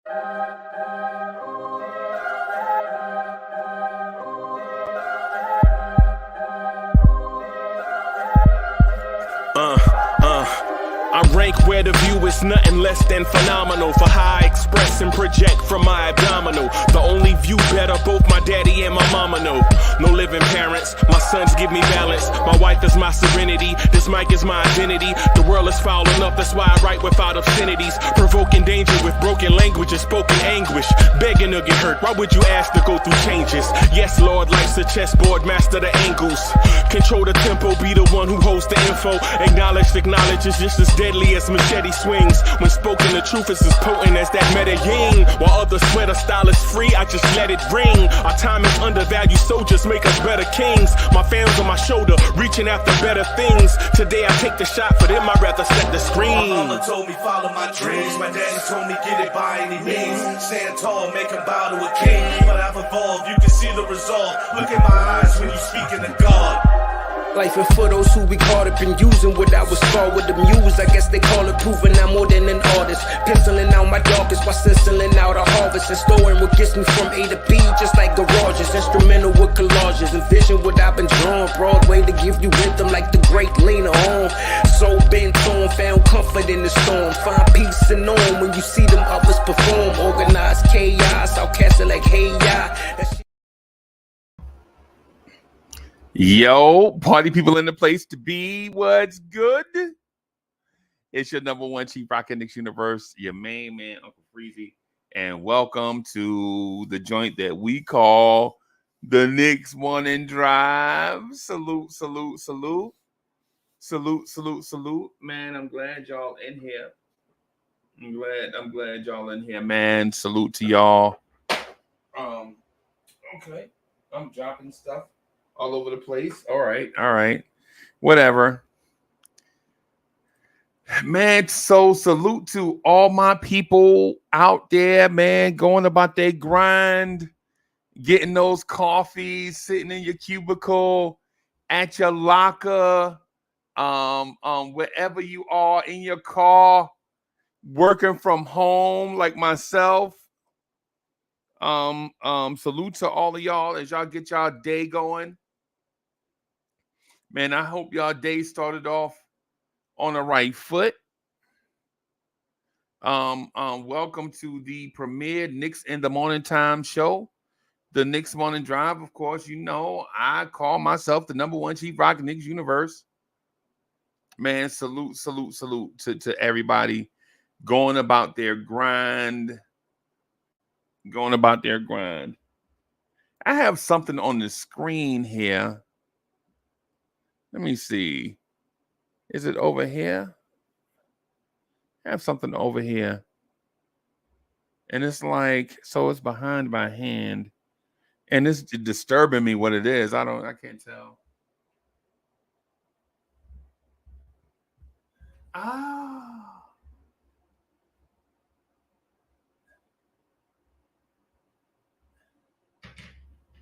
I rank where the view is nothing less than phenomenal. For how I express and project from my abdominal. The only view better, both my daddy and my mama know. No living parents, my sons give me balance. My wife is my serenity, this mic is my identity. The world is foul enough, that's why I write without obscenities. Provoking danger with broken language and spoken anguish. Begging to get hurt, why would you ask to go through changes? Yes, Lord, life's a chessboard, master the angles. Control the tempo, be the one who holds the info. Acknowledge is just as deadly as machete swings. When spoken, the truth is as potent as that Medellin. While others swear the style is free, I just let it ring. Our time is undervalued, soldiers make us better kings. My fans on my shoulder, reaching after better things. Today I take the shot, for them I'd rather set the screen. My mama told me follow my dreams. My daddy told me get it by any means. Stand tall, make him bow to a king. But I've evolved, you can see the resolve. Look in my eyes when you speaking to God. Life and for those who we caught up in using what I was scarred with the muse. I guess they call it proving I'm more than an artist. Penciling out my darkest while stenciling out a harvest. And storing what gets me from A to B, just like garages. Instrumental with collages. Envision what I've been drawing. Broadway to give you rhythm like the great Lena Horne. So bent on, found comfort in the storm. Find peace and on when you see them others perform. Organized chaos, I'll cast it like hey ya. Yo, party people in the place to be. What's good? It's your number one chief rock Knicks universe, your main man, Uncle Freezy, and welcome to the joint that we call the Knicks Morning Drive. Salute, salute, salute, salute, salute, salute. Man, I'm glad y'all in here. I'm glad y'all in here, man. Salute to y'all. Okay, I'm dropping stuff all over the place. All right. Whatever. Man, so salute to all my people out there, man, going about their grind, getting those coffees, sitting in your cubicle, at your locker, wherever you are, in your car, working from home like myself. Salute to all of y'all as y'all get y'all day going. Man, I hope y'all day started off on the right foot. Welcome to the premier Knicks in the Morning Time show, the Knicks Morning Drive. Of course, you know I call myself the number one chief rock Knicks universe. Man, salute to everybody going about their grind. I have something on the screen here. Let me see. Is it over here? I have something over here. And it's like, so it's behind my hand. And it's disturbing me what it is. I can't tell. Ah.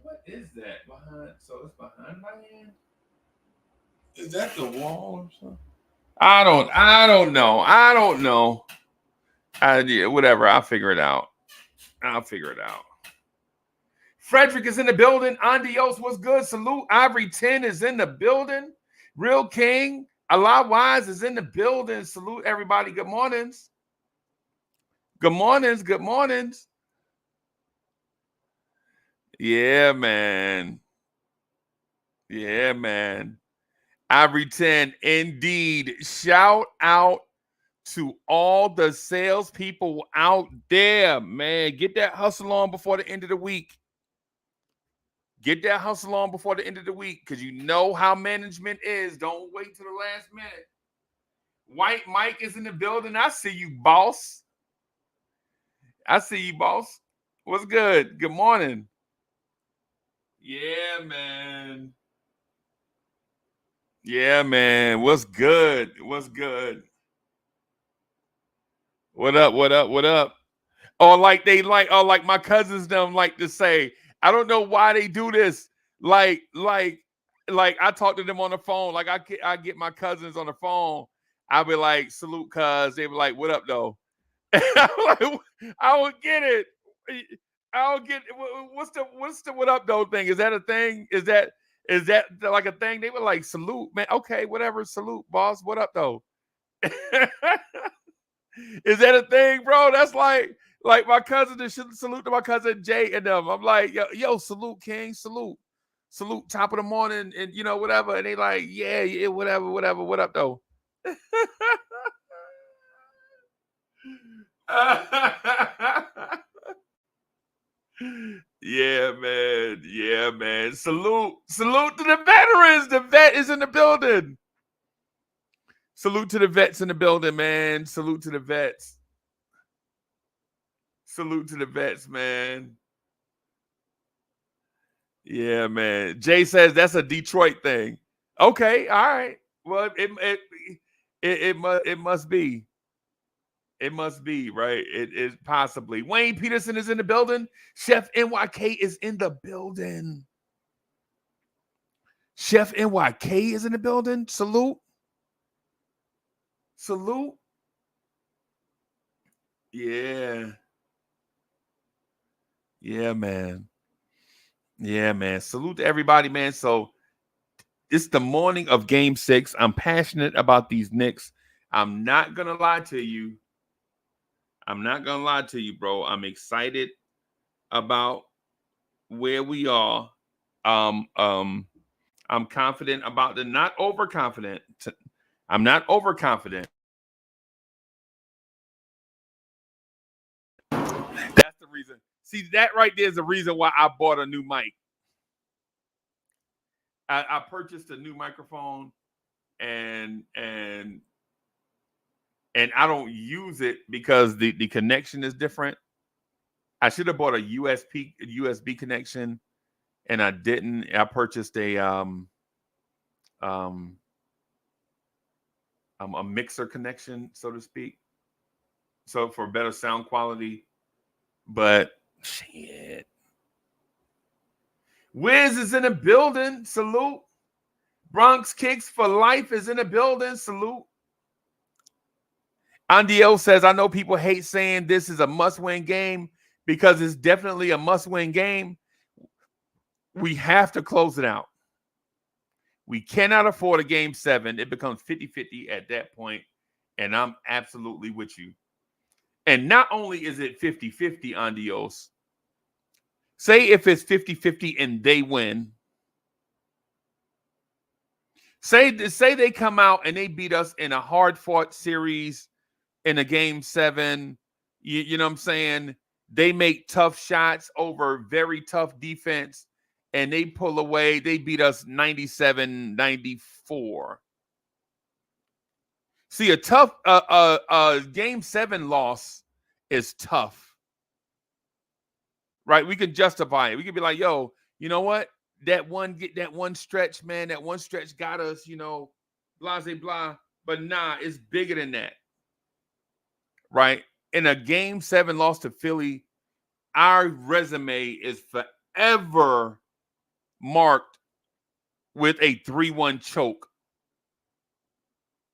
What is that behind? So it's behind my hand? Is that the wall or something? I don't know. Whatever. I'll figure it out. Frederick is in the building. Andios, what's good? Salute. Ivory 10 is in the building. Real King. Allah Wise is in the building. Salute everybody. Good mornings. Good mornings. Yeah, man. Ivory 10, indeed. Shout out to all the salespeople out there, man. Get that hustle on before the end of the week. Because you know how management is. Don't wait till the last minute. White Mike is in the building. I see you, boss. What's good? Good morning. Yeah, man. What's good? What up? Or like my cousins them like to say, I don't know why they do this. Like I talk to them on the phone. Like I get my cousins on the phone. I'll be like, salute, cuz. They be like, what up, though? I don't get it. I don't get it. What's the what up though thing? Is that a thing? Is that like a thing? They were like salute, man. Okay, whatever. Salute, boss. What up though? Is that a thing, bro? That's like my cousin to salute to my cousin Jay and them. I'm like, yo, salute, King, salute, top of the morning, and whatever. And they like, yeah, whatever. What up though? Yeah, man. Salute to the veterans. The vet is in the building. Salute to the vets in the building, man. Salute to the vets. Salute to the vets, man. Yeah, man. Jay says that's a Detroit thing. Okay, all right. Well, it must be. It must be, right? It is possibly. Wayne Peterson is in the building. Chef NYK is in the building. Chef NYK is in the building. Salute. Yeah. Yeah, man. Salute to everybody, man. So it's the morning of Game 6. I'm passionate about these Knicks. I'm not going to lie to you. Bro. I'm excited about where we are. I'm confident about not overconfident. I'm not overconfident. That's the reason. See, that right there is the reason why I bought a new mic. I purchased a new microphone and I don't use it because the connection is different. I should have bought a USB connection, and I didn't. I purchased a mixer connection, so to speak, so for better sound quality. But shit, Wiz is in the building. Salute. Bronx Kicks for Life is in the building. Salute. Andio says, I know people hate saying this is a must-win game because it's definitely a must-win game. We have to close it out. We cannot afford a game 7. It becomes 50-50 at that point, and I'm absolutely with you. And not only is it 50-50, Andios, say if it's 50-50 and they win. Say they come out and they beat us in a hard-fought series in a game 7. You know what I'm saying? They make tough shots over very tough defense, and they pull away. They beat us 97-94. See, a tough game 7 loss is tough, right? We can justify it. We can be like, yo, you know what? That one stretch, man, that one stretch got us, blah, blah, blah. But nah, it's bigger than that, right? In a game 7 loss to Philly, our resume is forever marked with a 3-1 choke.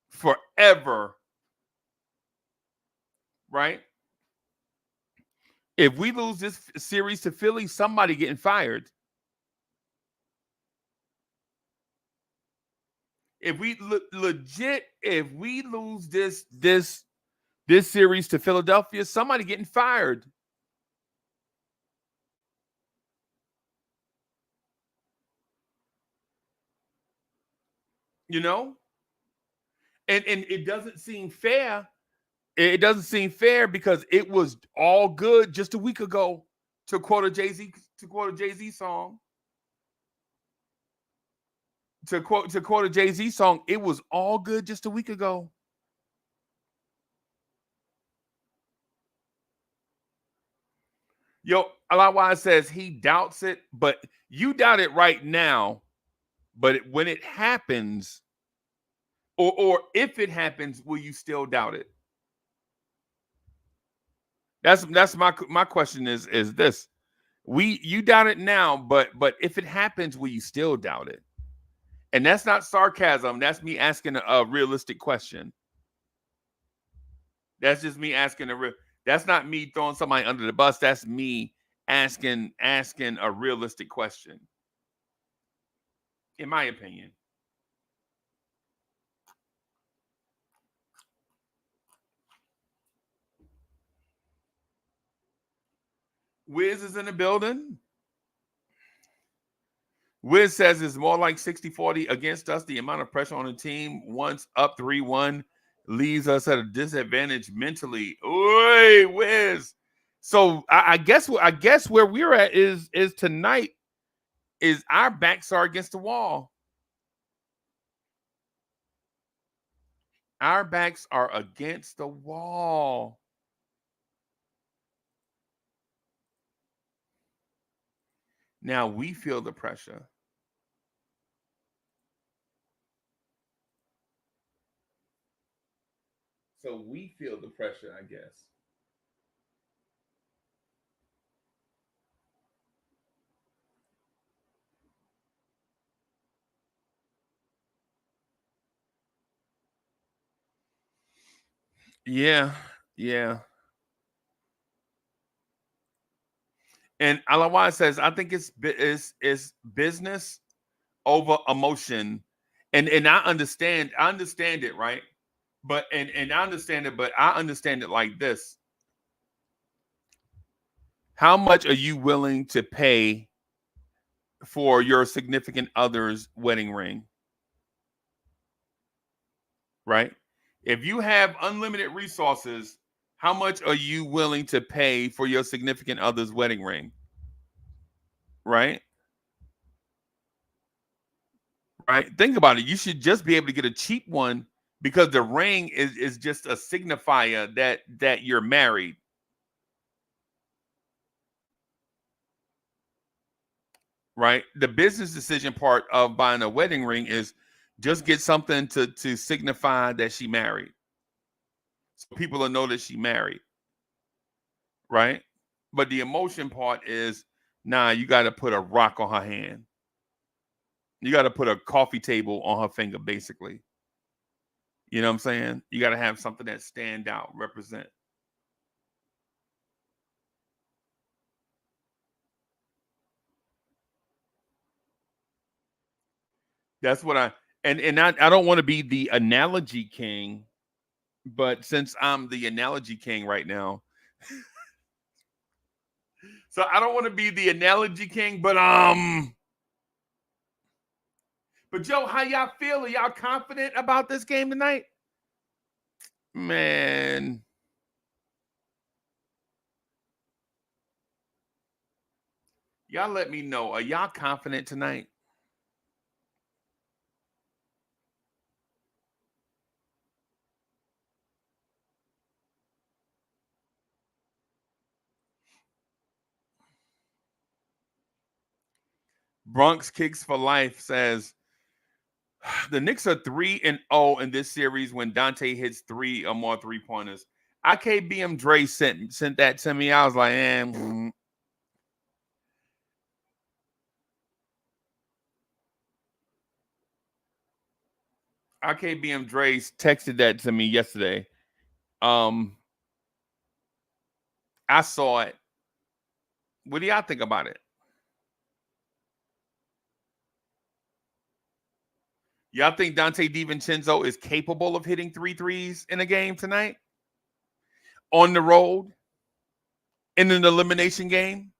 Forever. Right? If we lose this series to Philly, somebody getting fired. If we if we lose this series to Philadelphia, somebody getting fired. And it doesn't seem fair. It doesn't seem fair because it was all good just a week ago. To quote a Jay-Z song. To quote a Jay-Z song, it was all good just a week ago. Yo, Alawai says he doubts it, but you doubt it right now. But when it happens, or if it happens, will you still doubt it? That's my question is this. You doubt it now, but if it happens, will you still doubt it? And that's not sarcasm. That's me asking a realistic question. That's just me asking That's not me throwing somebody under the bus. That's me asking a realistic question, in my opinion. Wiz is in the building. Wiz says it's more like 60-40 against us. The amount of pressure on the team once up 3-1 leaves us at a disadvantage mentally. Oi, Wiz. So I guess where we're at is tonight is our backs are against the wall. Our backs are against the wall. Now we feel the pressure. So we feel the pressure, I guess. Yeah, yeah. And Alawan says, I think it's business over emotion. And I understand it, right? But and I understand it, but I understand it like this. How much are you willing to pay for your significant other's wedding ring? Right? If you have unlimited resources, how much are you willing to pay for your significant other's wedding ring? Right? Right? Think about it. You should just be able to get a cheap one because the ring is just a signifier that you're married. Right? The business decision part of buying a wedding ring is just get something to signify that she married. So people will know that she married. Right? But the emotion part is, nah, you got to put a rock on her hand. You got to put a coffee table on her finger, basically. You know what I'm saying? You got to have something that stand out, represent. That's what I don't want to be the analogy king, but since I'm the analogy king right now, so I don't want to be the analogy king, but Joe, how y'all feel? Are y'all confident about this game tonight? Man. Y'all let me know. Are y'all confident tonight? Bronx Kicks for Life says the Knicks are 3-0 in this series when Dante hits 3 or more 3-pointers. IKBM Dre sent that to me. I was like, IKBM Dre texted that to me yesterday. I saw it. What do y'all think about it? Y'all think Dante DiVincenzo is capable of hitting 3 threes in a game tonight? On the road? In an elimination game?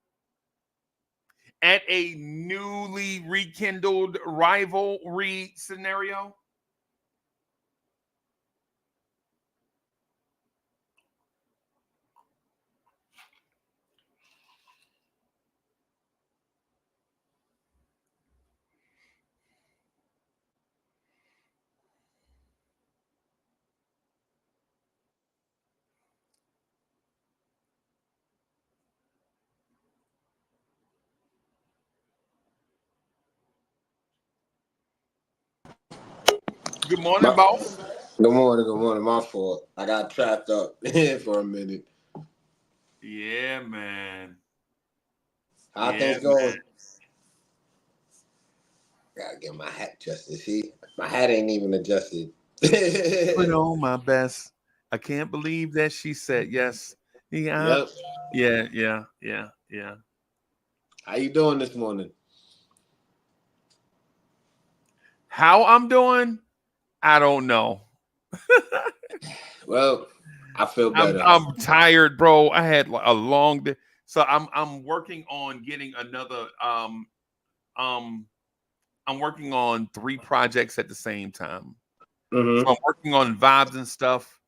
At a newly rekindled rivalry scenario? Good morning, boss. Good morning. My fault. I got trapped up for a minute. Yeah, man. How things going? Gotta get my hat adjusted. See, my hat ain't even adjusted. Put on my best. I can't believe that she said yes. Yeah. Yep. Yeah. How you doing this morning? How I'm doing, I don't know. Well, I feel I'm better. I'm tired, bro. I had a long day. So I'm working on getting another um I'm working on 3 projects at the same time. So Mm-hmm. I'm working on vibes and stuff.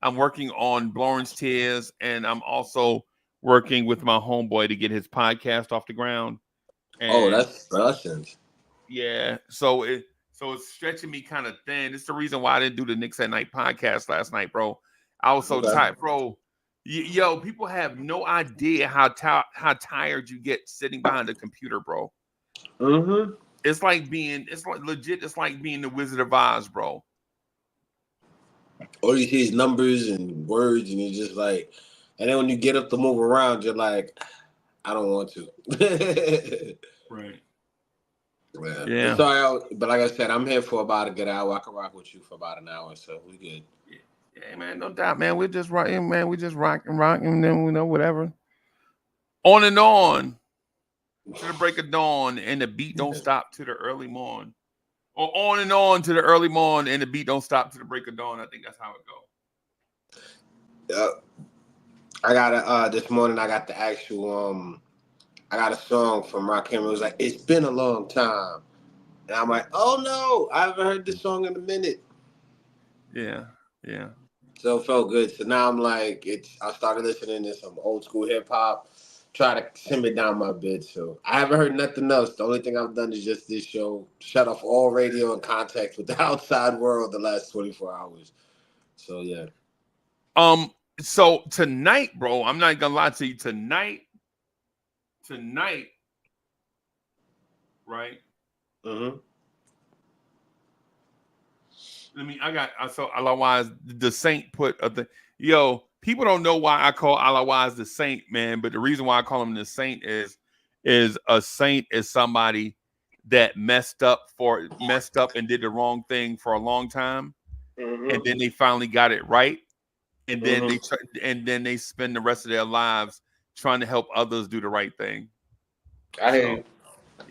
I'm working on Blowing's Tears, and I'm also working with my homeboy to get his podcast off the ground. Oh, And that's blessings. yeah, so it's stretching me kind of thin. It's the reason why I didn't do the Knicks at Night podcast last night, bro. I was so Okay. tired, bro. Yo, people have no idea how tired you get sitting behind a computer, bro. Mm-hmm. It's like legit. It's like being the Wizard of Oz, bro. All you see is numbers and words, and you're just like, and then when you get up to move around, you're like, I don't want to. Right. Yeah, it's Yeah. all right. But like I said, I'm here for about a good hour. I can rock with you for about an hour, so we good. Yeah, man, no doubt, man. We're just rocking, man. We just rocking, and then whatever. On and on to the break of dawn, and the beat don't stop to the early morn. Or on and on to the early morn, and the beat don't stop to the break of dawn. I think that's how it goes. I got this morning. I got the actual I got a song from Rakim. It was like, it's been a long time, and I'm like, oh no, I haven't heard this song in a minute. Yeah, yeah. So it felt good. So now I'm like, I started listening to some old school hip hop, try to simmer down my bit. So I haven't heard nothing else. The only thing I've done is just this show, shut off all radio and contact with the outside world the last 24 hours. So yeah. So tonight, bro, I'm not gonna lie to you. Tonight, right? Mm-hmm. So otherwise the Saint put a thing. Yo, people don't know why I call otherwise the Saint, man. But the reason why I call him the Saint is a saint is somebody that messed up and did the wrong thing for a long time, and Mm-hmm. then they finally got it right, and then Mm-hmm. they spend the rest of their lives trying to help others do the right thing. I hear So you.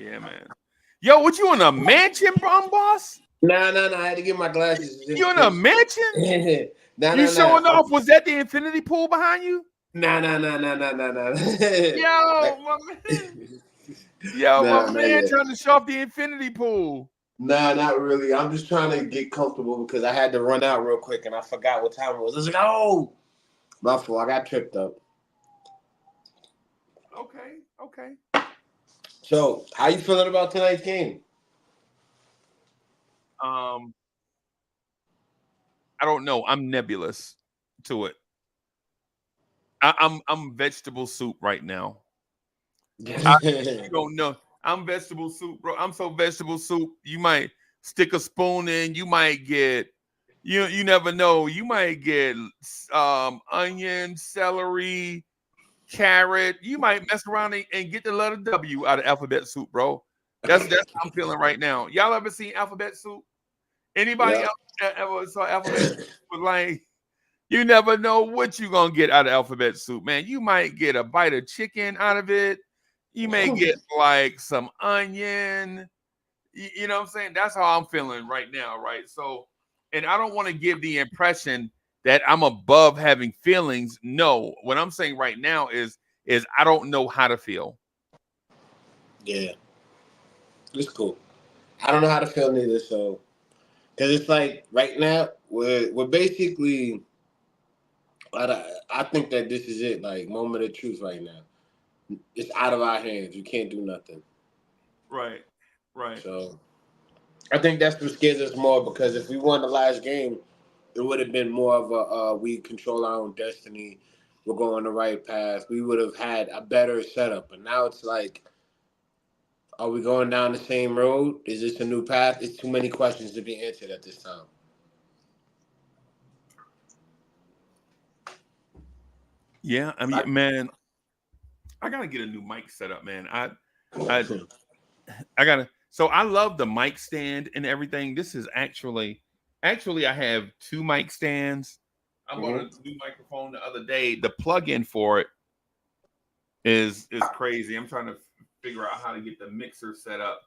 yeah, man. Yo, what you in a mansion, boss? Nah. I had to get my glasses just in You in a case. mansion? You Nah. showing off? Was that the infinity pool behind you? Nah. Yo, my man. Yo, my Nah, not man yet. trying to show off the infinity pool. Nah, not really. I'm just trying to get comfortable because I had to run out real quick and I forgot what time it was. I was like, oh, my fault. I got tripped up. Okay. So, how you feeling about tonight's game? Um, I don't know. I'm nebulous to it. I'm vegetable soup right now. You don't know. I'm vegetable soup, bro. I'm so vegetable soup. You might stick a spoon in. You might get. You never know. You might get onion, celery, carrot. You might mess around and get the letter W out of alphabet soup, bro. That's how I'm feeling right now. Y'all ever seen alphabet soup? Anybody Yeah. else ever saw alphabet soup? With like, you never know what you're gonna get out of alphabet soup, man. You might get a bite of chicken out of it. You may get like some onion. You know what I'm saying? That's how I'm feeling right now, right? So, and I don't want to give the impression that I'm above having feelings. No, what I'm saying right now is I don't know how to feel. Yeah, it's cool. I don't know how to feel neither. So, because it's like right now we're basically. I think that this is it. Like moment of truth right now. It's out of our hands. You can't do nothing. Right. So I think that's what scares us more because if we won the last game, it would have been more of a we control our own destiny. We're going the right path. We would have had a better setup. But now it's like, are we going down the same road? Is this a new path? It's too many questions to be answered at this time. Yeah, I mean, man, I gotta get a new mic set up, man. I gotta. So I love the mic stand and everything. This is actually I have 2 mic stands. I bought a new microphone the other day. The plug-in for it is crazy. I'm trying to figure out how to get the mixer set up.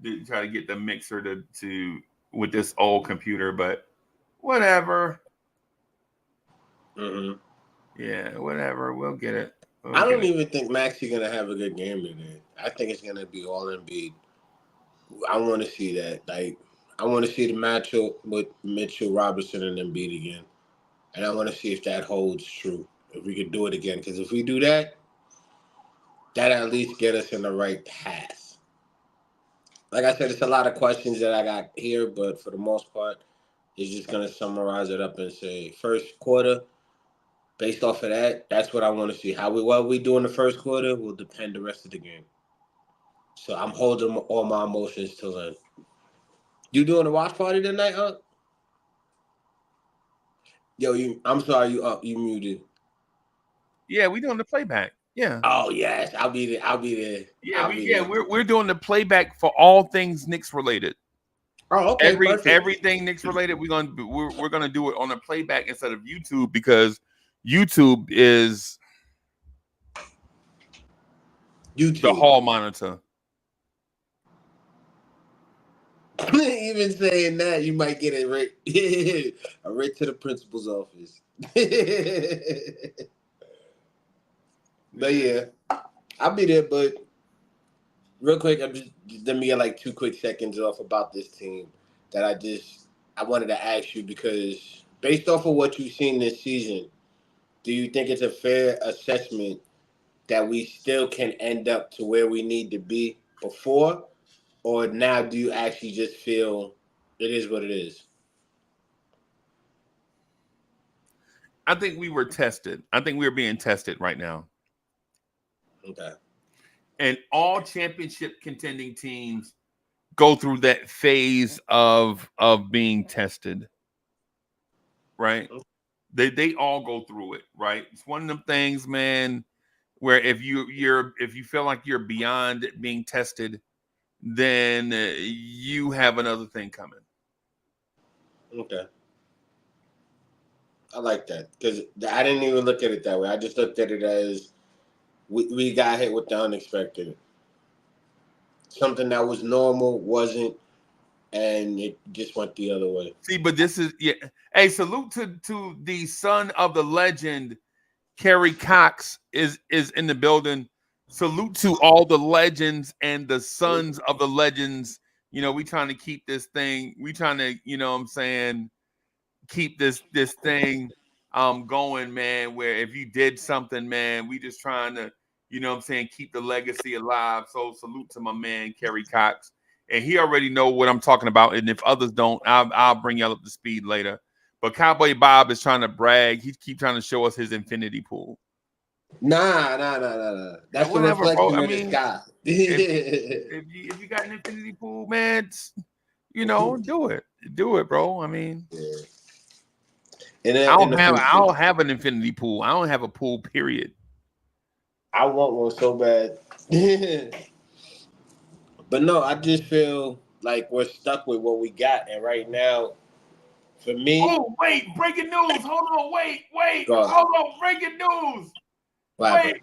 To try to get the mixer to with this old computer, but whatever. Yeah, whatever. We'll get it. I don't even think Maxey gonna have a good game today. I think it's gonna be all Embiid. I want to see that. Like, I want to see the matchup with Mitchell Robinson and Embiid again, and I want to see if that holds true. If we could do it again, because if we do that, that at least get us in the right path. Like I said, it's a lot of questions that I got here, but for the most part, it's just gonna summarize it up and say first quarter. Based off of that, that's what I want to see. What we do in the first quarter will depend the rest of the game. So I'm holding all my emotions till then. You doing a watch party tonight, huh? Yo, I'm sorry, you muted. Yeah, we doing the playback. Yeah. Oh yes, I'll be there. Yeah, we're doing the playback for all things Knicks related. Oh, okay. Everything Knicks related, we're gonna do it on a playback instead of YouTube because YouTube is the hall monitor. Even saying that, you might get a writ to the principal's office. But yeah, I'll be there. But real quick, let me get like 2 quick seconds off about this team that I wanted to ask you, because based off of what you've seen this season, do you think it's a fair assessment that we still can end up to where we need to be before? Or now do you actually just feel it is what it is? I think we were tested. I think we're being tested right now. Okay. And all championship contending teams go through that phase of being tested. Right? They all go through it, right? It's one of them things, man, where if you feel like you're beyond being tested, then you have another thing coming. Okay. I like that, because I didn't even look at it that way. I just looked at it as we got hit with the unexpected. Something that was normal wasn't, and it just went the other way. See, but this is Hey, salute to the son of the legend, Kerry Cox is in the building. Salute to all the legends and the sons of the legends. You know, we trying to keep this thing. We trying to, you know what I'm saying, keep this thing going, man, where if you did something, man, we just trying to, you know what I'm saying, keep the legacy alive. So salute to my man, Kerry Cox. And he already know what I'm talking about. And if others don't, I'll bring y'all up to speed later. But Cowboy Bob is trying to brag. He keep trying to show us his infinity pool. Nah. That's the reflection bro. of the sky. if you got an infinity pool, man, you know, do it, bro. I mean, yeah. I don't have an infinity pool. I don't have a pool. Period. I want one so bad. But no, I just feel like we're stuck with what we got, and right now, for me. Oh wait! Breaking news! Hold on! Wait! Hold on! Breaking news! Wait!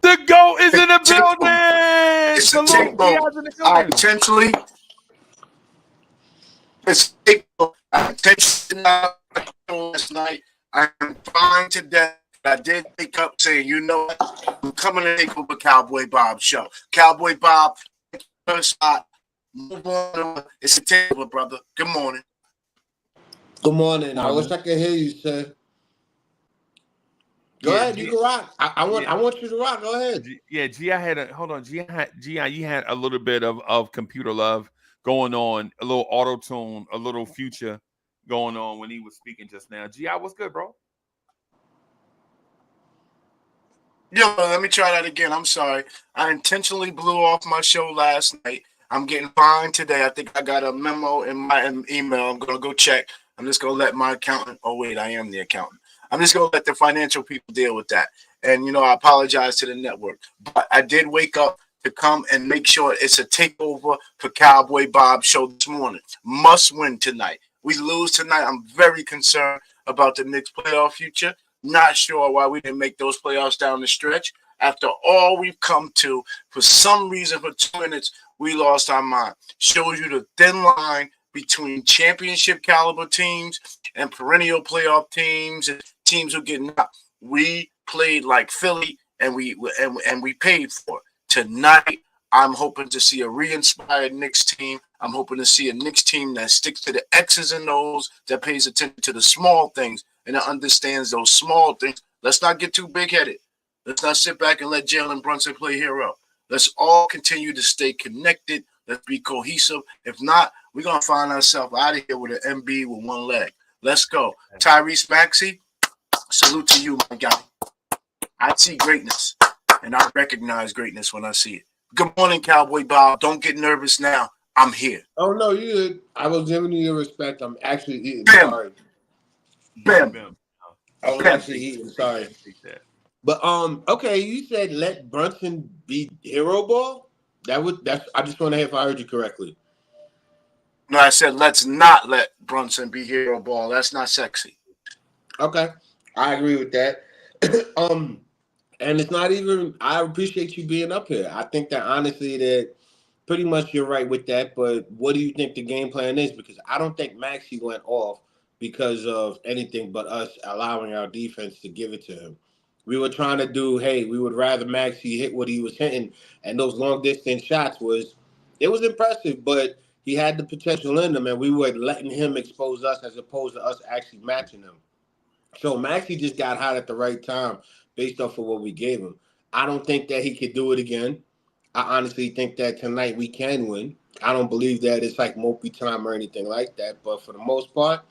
The GOAT is in the building. It's a takeover. I intentionally. It's a takeover. I intentionally last night. I'm fine to death. I did wake up saying, you know what? I'm coming to take over Cowboy Bob show. Cowboy Bob, first spot. Move on. It's a takeover, brother. Good morning. Good morning. I wish I could hear you, sir. Go ahead, you can rock. I want you to rock. Go ahead. G, I had you had a little bit of computer love going on, a little auto tune, a little future going on when he was speaking just now. Gi, what's good, bro? Yo, let me try that again. I'm sorry. I intentionally blew off my show last night. I'm getting fined today. I think I got a memo in my email. I'm going to go check. I'm just going to let my accountant. Oh, wait, I am the accountant. I'm just going to let the financial people deal with that. And, I apologize to the network. But I did wake up to come and make sure it's a takeover for Cowboy Bob show this morning. Must win tonight. We lose tonight. I'm very concerned about the Knicks' playoff future. Not sure why we didn't make those playoffs down the stretch. After all we've come to, for some reason, for 2 minutes, we lost our mind. Shows you the thin line between championship caliber teams and perennial playoff teams and teams who get knocked. We played like Philly, and we paid for it. Tonight, I'm hoping to see a re-inspired Knicks team. I'm hoping to see a Knicks team that sticks to the X's and O's, that pays attention to the small things, and that understands those small things. Let's not get too big-headed. Let's not sit back and let Jalen Brunson play hero. Let's all continue to stay connected. Let's be cohesive. If not, we're going to find ourselves out of here with an MB with one leg. Let's go. Tyrese Maxey, salute to you, my guy. I see greatness, and I recognize greatness when I see it. Good morning, Cowboy Bob. Don't get nervous now. I'm here. Oh, no, I was giving you your respect. I'm actually eating. Bam. Sorry. Bam. I was actually eating. Sorry. But okay, you said let Brunson be hero ball. That's. I just want to hear if I heard you correctly. No, I said let's not let Brunson be hero ball. That's not sexy. Okay, I agree with that. And it's not even. I appreciate you being up here. I think that honestly, that pretty much you're right with that. But what do you think the game plan is? Because I don't think Maxey went off because of anything but us allowing our defense to give it to him. We were trying to do, hey, we would rather Maxey hit what he was hitting, and those long distance shots was impressive, but he had the potential in them, and we were letting him expose us as opposed to us actually matching him. So Maxey just got hot at the right time based off of what we gave him. I don't think that he could do it again. I honestly think that tonight we can win. I don't believe that it's like multi time or anything like that, but for the most part,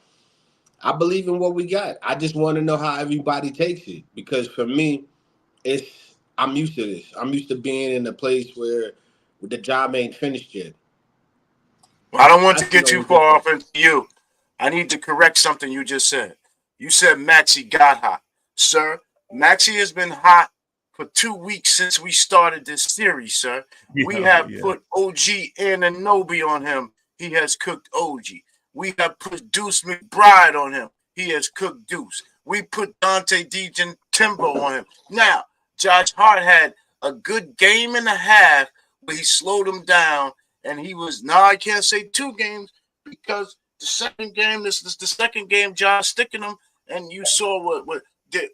I believe in what we got. I just want to know how everybody takes it, because for me, I'm used to this. I'm used to being in a place where the job ain't finished yet. Well, I don't want to get too far off into you. I need to correct something you just said. You said Maxey got hot. Sir, Maxey has been hot for 2 weeks since we started this series, sir. We have put OG Anunoby on him. He has cooked OG. We have put Deuce McBride on him. He has cooked Deuce. We put Dante DiGintempo on him. Now, Josh Hart had a good game and a half where he slowed him down, and he was, now I can't say 2 games because the second game, this is the second game, Josh sticking him, and you saw what did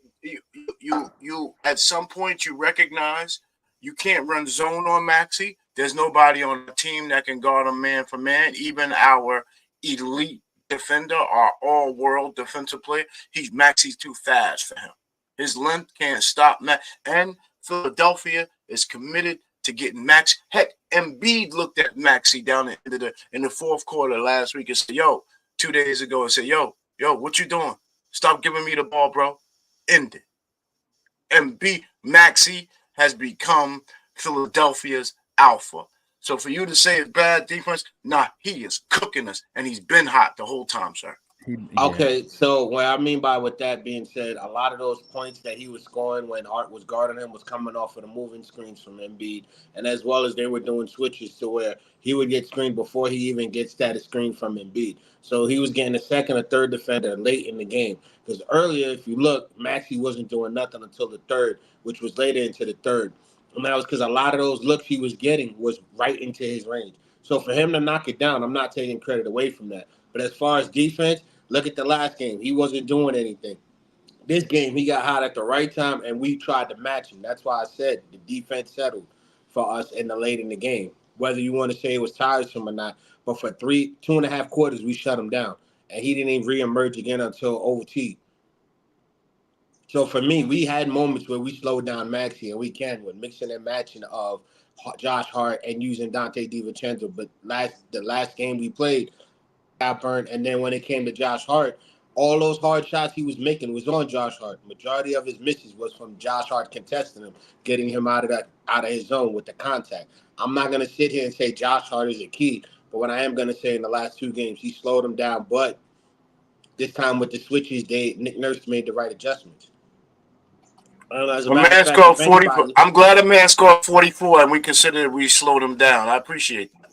you at some point you recognize you can't run zone on Maxey. There's nobody on the team that can guard him man for man. Even our elite defender, our all-world defensive player, Maxey's too fast for him. His length can't stop Max. And Philadelphia is committed to getting Max. Heck, Embiid looked at Maxey down in the fourth quarter last week and said, 2 days ago, and said, yo, what you doing? Stop giving me the ball, bro. End it. Embiid, Maxey has become Philadelphia's alpha. So for you to say it's bad defense, he is cooking us, and he's been hot the whole time, sir. Okay, so what I mean by with that being said, a lot of those points that he was scoring when Art was guarding him was coming off of the moving screens from Embiid, and as well as they were doing switches to where he would get screened before he even gets that screen from Embiid. So he was getting a second or third defender late in the game. Because earlier, if you look, Maxey wasn't doing nothing until the third, which was later into the third. And that was because a lot of those looks he was getting was right into his range. So for him to knock it down, I'm not taking credit away from that. But as far as defense, look at the last game. He wasn't doing anything. This game, he got hot at the right time, and we tried to match him. That's why I said the defense settled for us in the late in the game. Whether you want to say it was tiresome or not, but for 2.5 quarters, we shut him down. And he didn't even reemerge again until OT. So for me, we had moments where we slowed down Maxey, and we can with mixing and matching of Josh Hart and using Dante DiVincenzo. But the last game we played, got burnt. And then when it came to Josh Hart, all those hard shots he was making was on Josh Hart. Majority of his misses was from Josh Hart contesting him, getting him out of his zone with the contact. I'm not gonna sit here and say Josh Hart is a key, but what I am gonna say in the last 2 games, he slowed him down. But this time with the switches, Nick Nurse made the right adjustments. As a A matter of man fact, scored if 44. anybody, I'm glad a man scored 44, and we considered we slowed him down. I appreciate that.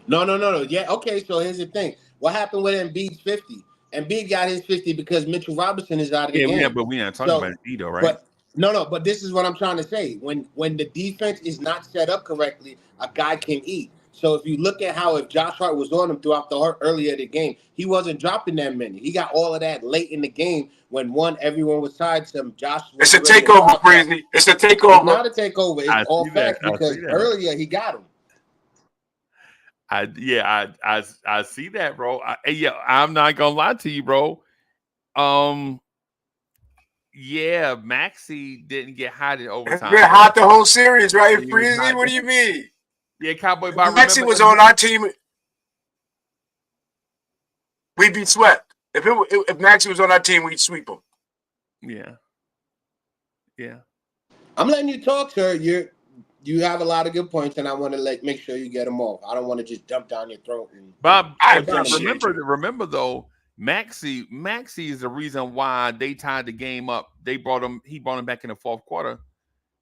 no. Yeah, okay. So here's the thing: what happened with Embiid's 50? Embiid got his 50 because Mitchell Robinson is out of the Yeah, game. but we not talking So, about Vito, right? but no. But this is what I'm trying to say: when the defense is not set up correctly, a guy can eat. So if you look at how if Josh Hart was on him throughout the earlier of the game, he wasn't dropping that many. He got all of that late in the game when everyone was tied to him. Josh It's a wasn't ready to takeover, box out. Breezy. It's a It's takeover. not a takeover. It's I all see that. facts I because see that. earlier he got him. I see that, bro. I'm not gonna lie to you, bro. Yeah, Maxey didn't get hot in It's overtime. been hot the whole series, right, He was Breezy? hot. What do you mean? Yeah, Cowboy If Bob. Maxey Remember was them on our games? team, we'd be swept. If Maxey was on our team, we'd sweep him. Yeah. I'm letting you talk, sir. You have a lot of good points, and I want to make sure you get them off. I don't want to just dump down your throat. Bob, I Bob, appreciate remember though, Maxey is the reason why they tied the game up. He brought him back in the 4th quarter.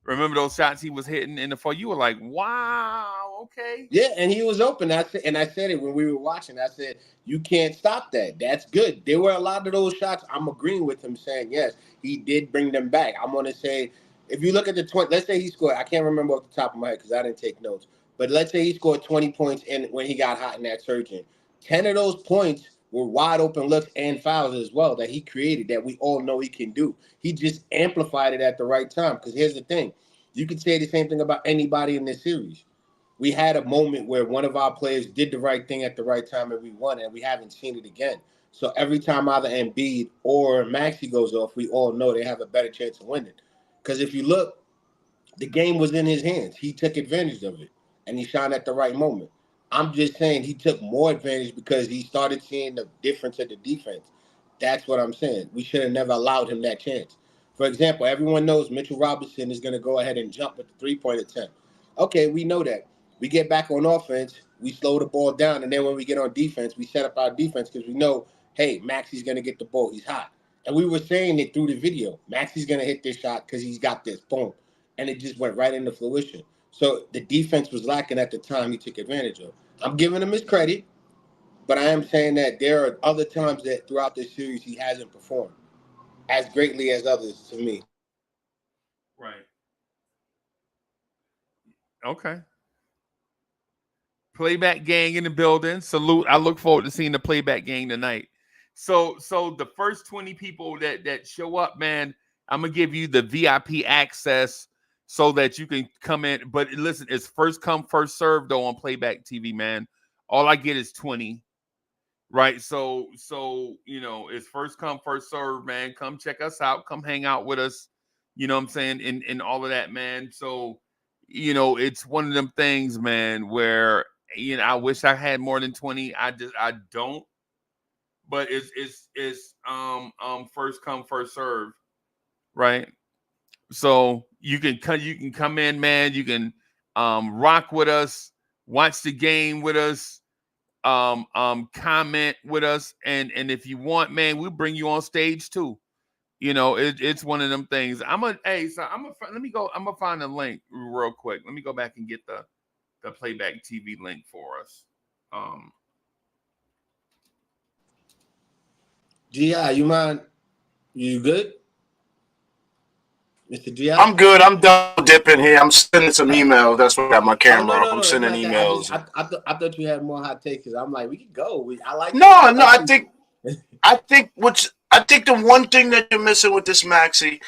Remember those shots he was hitting in the 4th? You were like, wow, okay. Yeah, and he was open. I said it when we were watching. I said, you can't stop that. That's good. There were a lot of those shots. I'm agreeing with him saying, yes, he did bring them back. I'm going to say, if you look at the 20, let's say he scored, I can't remember off the top of my head because I didn't take notes, but let's say he scored 20 points when he got hot in that surgeon. 10 of those points were wide open looks and fouls as well that he created that we all know he can do. He just amplified it at the right time because here's the thing. You could say the same thing about anybody in this series. We had a moment where one of our players did the right thing at the right time and we won, and we haven't seen it again. So every time either Embiid or Maxey goes off, we all know they have a better chance of winning. Because if you look, the game was in his hands. He took advantage of it, and he shined at the right moment. I'm just saying he took more advantage because he started seeing the difference of the defense. That's what I'm saying. We should have never allowed him that chance. For example, everyone knows Mitchell Robinson is going to go ahead and jump at the three-point attempt. Okay, we know that. We get back on offense, we slow the ball down, and then when we get on defense, we set up our defense because we know, hey, Maxey's going to get the ball. He's hot. And we were saying it through the video. Maxey's going to hit this shot because he's got this. Boom. And it just went right into fruition. So the defense was lacking at the time he took advantage of. I'm giving him his credit, but I am saying that there are other times that throughout this series he hasn't performed as greatly as others to me. Right. Okay. Playback gang in the building. Salute. I look forward to seeing the playback gang tonight. So the first 20 people that show up, man, I'm gonna give you the VIP access so that you can come in. But listen, it's first come, first served though on playback TV, man. All I get is 20. Right. So it's first come, first serve, man. Come check us out. Come hang out with us. You know what I'm saying? In all of that, man. So, it's one of them things, man, where I wish I had more than 20. I don't. But it's first come, first serve, right? So you can come in, man. You can rock with us, watch the game with us, comment with us, and if you want, man, we'll bring you on stage too. It's one of them things. I'm gonna find a link real quick. Let me go back and get the playback TV link for us. G.I., you mind? You good? Mr. G.I.? I'm good. I'm double dipping here. I'm sending some emails. That's why I got my camera no, off. I'm it's sending not that. emails. I thought you had more hot takes because I'm like, we could go. I like. No. I think the one thing that you're missing with this Maxey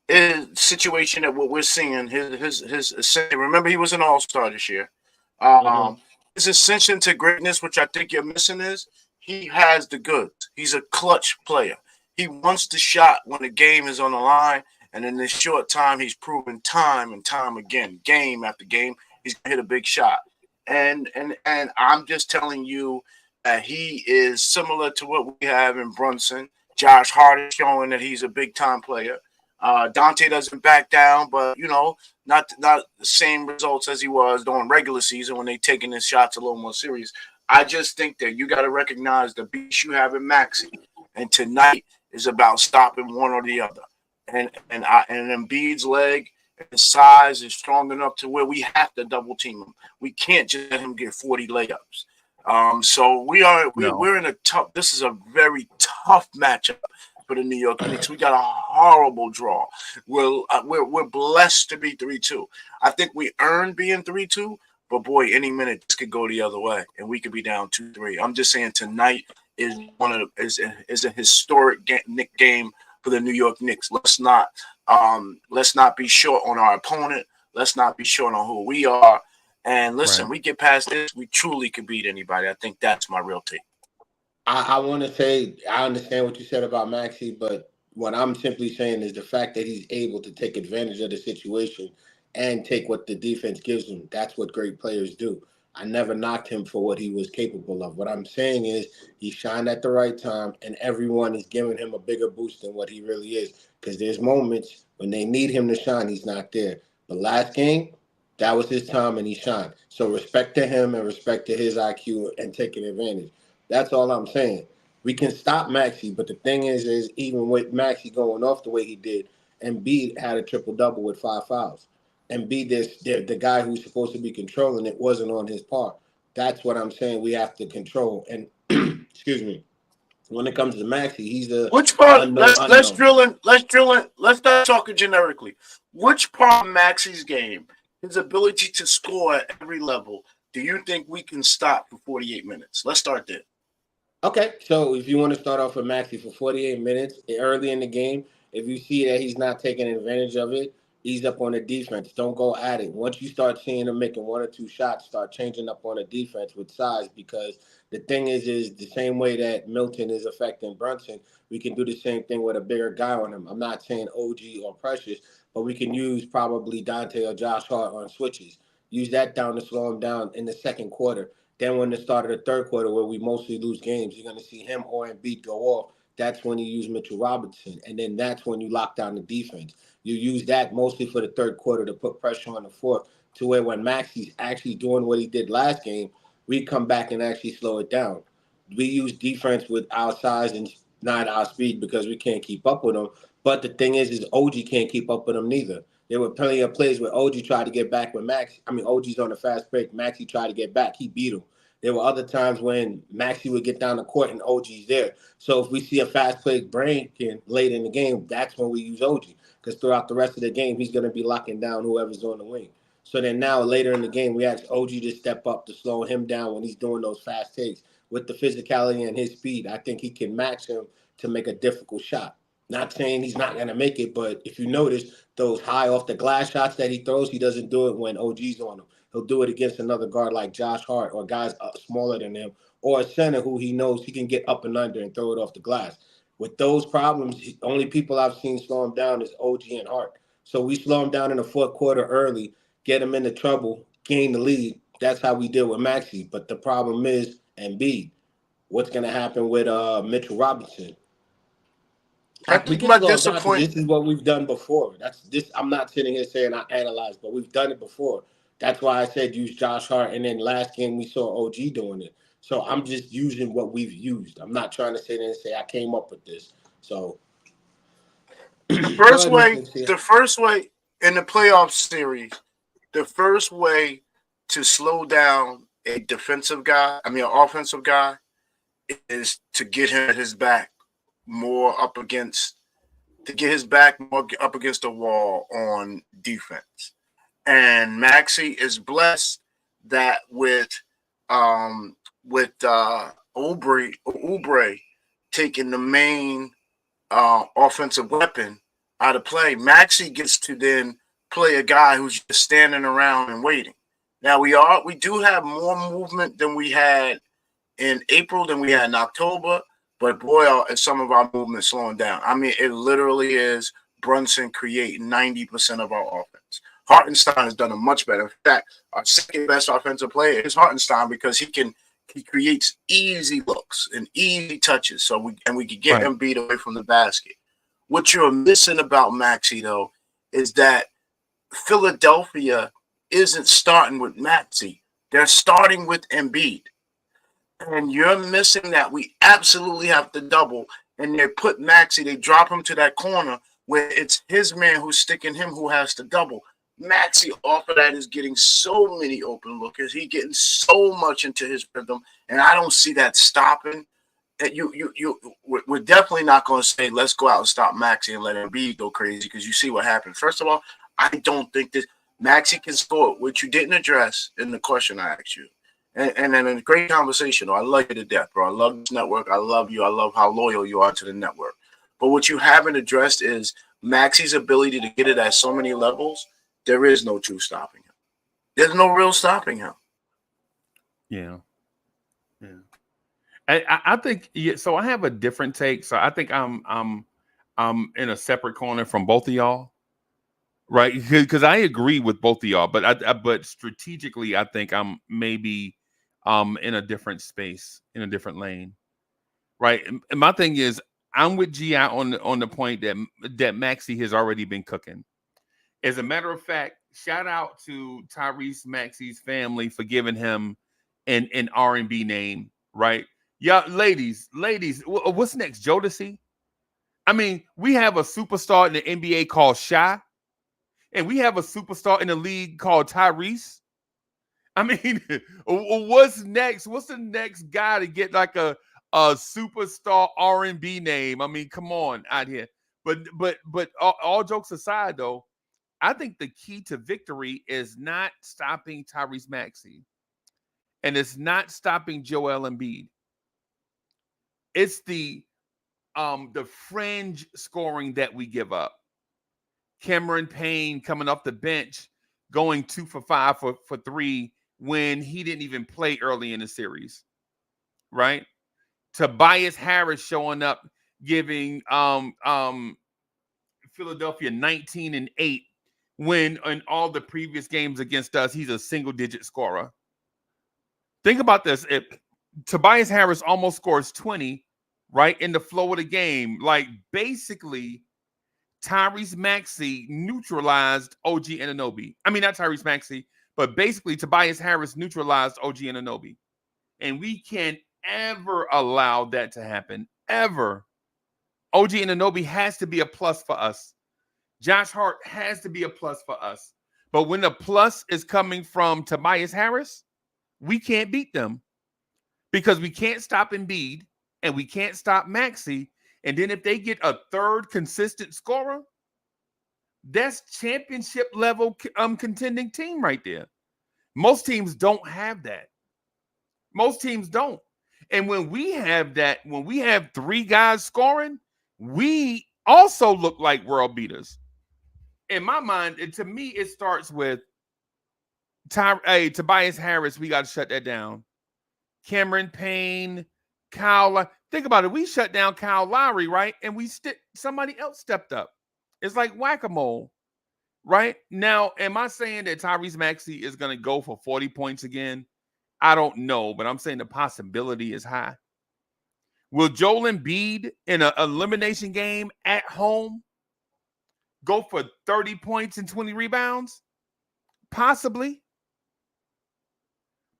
is situation that what we're seeing. His remember he was an all-star this year. His ascension to greatness, which I think you're missing, is he has the goods. He's a clutch player. He wants the shot when the game is on the line, and in this short time, he's proven time and time again, game after game, he's gonna hit a big shot. And I'm just telling you that he is similar to what we have in Brunson. Josh Hart is showing that he's a big time player. Dante doesn't back down, but not the same results as he was during regular season when they taking his shots a little more serious. I just think that you got to recognize the beast you have in Maxey, and tonight is about stopping one or the other. And Embiid's leg and his size is strong enough to where we have to double team him. We can't just let him get 40 layups. So we're in a tough. This is a very tough matchup for the New York Knicks. We got a horrible draw. We're blessed to be 3-2. I think we earned being 3-2, but boy, any minute this could go the other way, and we could be down 2-3. I'm just saying tonight is a historic game for the New York Knicks. Let's not be short on our opponent. Let's not be short on who we are. And listen, we get past this, we truly can beat anybody. I think that's my real take. I want to say I understand what you said about Maxey, but what I'm simply saying is the fact that he's able to take advantage of the situation and take what the defense gives him. That's what great players do. I never knocked him for what he was capable of. What I'm saying is he shined at the right time, and everyone is giving him a bigger boost than what he really is. Because there's moments when they need him to shine, he's not there. But last game, that was his time, and he shined. So respect to him and respect to his IQ and taking advantage. That's all I'm saying. We can stop Maxey, but the thing is even with Maxey going off the way he did, Embiid had a triple-double with 5 fouls. Embiid, the guy who's supposed to be controlling it, wasn't on his part. That's what I'm saying we have to control. And, excuse me, when it comes to Maxey, he's the Which part? Let's drill in. Let's start talking generically. Which part of Maxey's game, his ability to score at every level, do you think we can stop for 48 minutes? Let's start there. Okay, so if you want to start off with Maxey for 48 minutes early in the game, if you see that he's not taking advantage of it, ease up on the defense. Don't go at it. Once you start seeing him making 1 or 2 shots, start changing up on the defense with size, because the thing is the same way that Milton is affecting Brunson, we can do the same thing with a bigger guy on him. I'm not saying OG or Precious, but we can use probably Dante or Josh Hart on switches. Use that down to slow him down in the second quarter. Then when the start of the third quarter, where we mostly lose games, you're going to see him or Embiid go off. That's when you use Mitchell Robinson. And then that's when you lock down the defense. You use that mostly for the third quarter to put pressure on the fourth, to where when Maxey's actually doing what he did last game, we come back and actually slow it down. We use defense with our size and not our speed because we can't keep up with them. But the thing is OG can't keep up with them neither. There were plenty of plays where OG tried to get back with Max. I mean, OG's on a fast break. Maxey tried to get back. He beat him. There were other times when Maxey would get down the court and OG's there. So if we see a fast break breaking late in the game, that's when we use OG. Because throughout the rest of the game, he's going to be locking down whoever's on the wing. So then now later in the game, we ask OG to step up to slow him down when he's doing those fast takes. With the physicality and his speed, I think he can match him to make a difficult shot. Not saying he's not going to make it, but if you notice, those high off the glass shots that he throws, he doesn't do it when OG's on him. He'll do it against another guard like Josh Hart or guys smaller than him, or a center who he knows he can get up and under and throw it off the glass. With those problems, the only people I've seen slow him down is OG and Hart. So we slow him down in the fourth quarter early, get him into trouble, gain the lead. That's how we deal with Maxey. But the problem is Embiid. What's going to happen with Mitchell Robinson? I think my disappointment. This is what we've done before. I'm not sitting here saying I analyze, but we've done it before. That's why I said use Josh Hart. And then last game we saw OG doing it. So I'm just using what we've used. I'm not trying to sit there and say I came up with this. So the first way in the playoff series, the first way to slow down an offensive guy, is to get him at his back more up against the wall on defense. And Maxey is blessed that with Oubre taking the main offensive weapon out of play, Maxey gets to then play a guy who's just standing around and waiting. Now we do have more movement than we had in April than we had in October, but boy, is some of our movement slowing down. I mean, it literally is Brunson creating 90% of our offense. Hartenstein has done a much better. In fact, our second best offensive player is Hartenstein because he can he creates easy looks and easy touches. So we could get Embiid away from the basket. What you're missing about Maxey, though, is that Philadelphia isn't starting with Maxey. They're starting with Embiid. And you're missing that. We absolutely have to double. And they put Maxey, they drop him to that corner where it's his man who's sticking him who has to double. Maxey off of that is getting so many open lookers. He's getting so much into his rhythm, and I don't see that stopping. And we're definitely not going to say let's go out and stop Maxey and let Embiid go crazy, because you see what happened. First of all, I don't think this Maxey can score, which you didn't address in the question I asked you. And then in a great conversation, I love you to death, bro. I love this network. I love you. I love how loyal you are to the network. But what you haven't addressed is Maxey's ability to get it at so many levels. There is no true stopping him. There's no real stopping him. Yeah. I think so. I have a different take. So I think I'm in a separate corner from both of y'all, right? Because I agree with both of y'all, but strategically, I think I'm maybe in a different space, in a different lane, right? And my thing is, I'm with Gi on the point that Maxey has already been cooking. As a matter of fact, shout out to Tyrese Maxey's family for giving him an R&B name, right? Yeah, ladies, what's next? Jodeci? I mean, we have a superstar in the NBA called Shy, and we have a superstar in the league called Tyrese. I mean, what's next? What's the next guy to get like a superstar R&B name? I mean, come on out here. But all jokes aside, though, I think the key to victory is not stopping Tyrese Maxey, and it's not stopping Joel Embiid. It's the fringe scoring that we give up. Cameron Payne coming off the bench, going 2 for 5 for 3 when he didn't even play early in the series, right? Tobias Harris showing up, giving Philadelphia 19-8 when in all the previous games against us, he's a single-digit scorer. Think about this. If Tobias Harris almost scores 20, right, in the flow of the game, like basically Tyrese Maxey neutralized OG Anunoby. I mean, not Tyrese Maxey, but basically Tobias Harris neutralized OG Anunoby. And we can't ever allow that to happen, ever. OG Anunoby has to be a plus for us. Josh Hart has to be a plus for us. But when the plus is coming from Tobias Harris, we can't beat them because we can't stop Embiid and we can't stop Maxey. And then if they get a third consistent scorer, that's championship level contending team right there. Most teams don't have that. Most teams don't. And when we have that, when we have 3 guys scoring, we also look like world beaters. In my mind, to me, it starts with Tobias Harris. We got to shut that down. Cameron Payne, Kyle. Think about it. We shut down Kyle Lowry, right? And somebody else stepped up. It's like whack-a-mole, right? Now, am I saying that Tyrese Maxey is going to go for 40 points again? I don't know, but I'm saying the possibility is high. Will Joel Embiid in an elimination game at home go for 30 points and 20 rebounds? Possibly.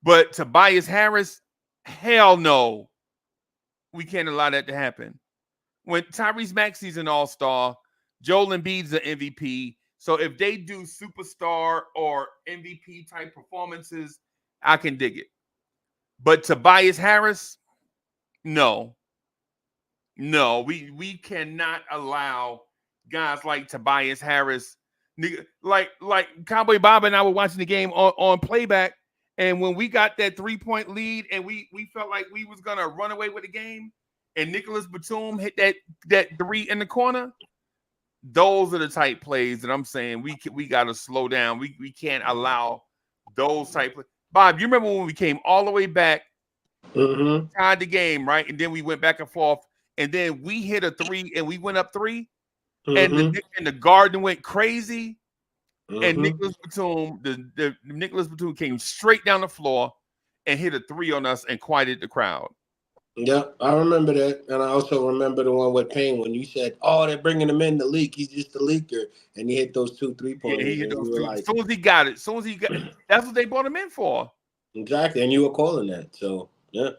But Tobias Harris, hell no. We can't allow that to happen. When Tyrese Maxey's an all-star, Joel Embiid's an MVP. So if they do superstar or MVP type performances, I can dig it. But Tobias Harris, no. No, we cannot allow guys like Tobias Harris, like Cowboy Bob and I were watching the game on playback, and when we got that 3-point lead and we felt like we was gonna run away with the game, and Nicholas Batum hit that 3 in the corner, those are the type plays that I'm saying we gotta slow down. We can't allow those type plays. Bob, you remember when we came all the way back, tied the game, right? And then we went back and forth, and then we hit a 3 and we went up 3. And the Garden went crazy, and Nicholas Batum, the Nicholas Batum came straight down the floor and hit a 3 on us and quieted the crowd. Yeah, I remember that, and I also remember the one with Payne when you said, "Oh, they're bringing him in the leak. He's just a leaker," and he hit those 2 3-pointers. Yeah, he hit and those you were 2. As like, soon as he got it, that's what they brought him in for. exactly, and you were calling that. So yeah,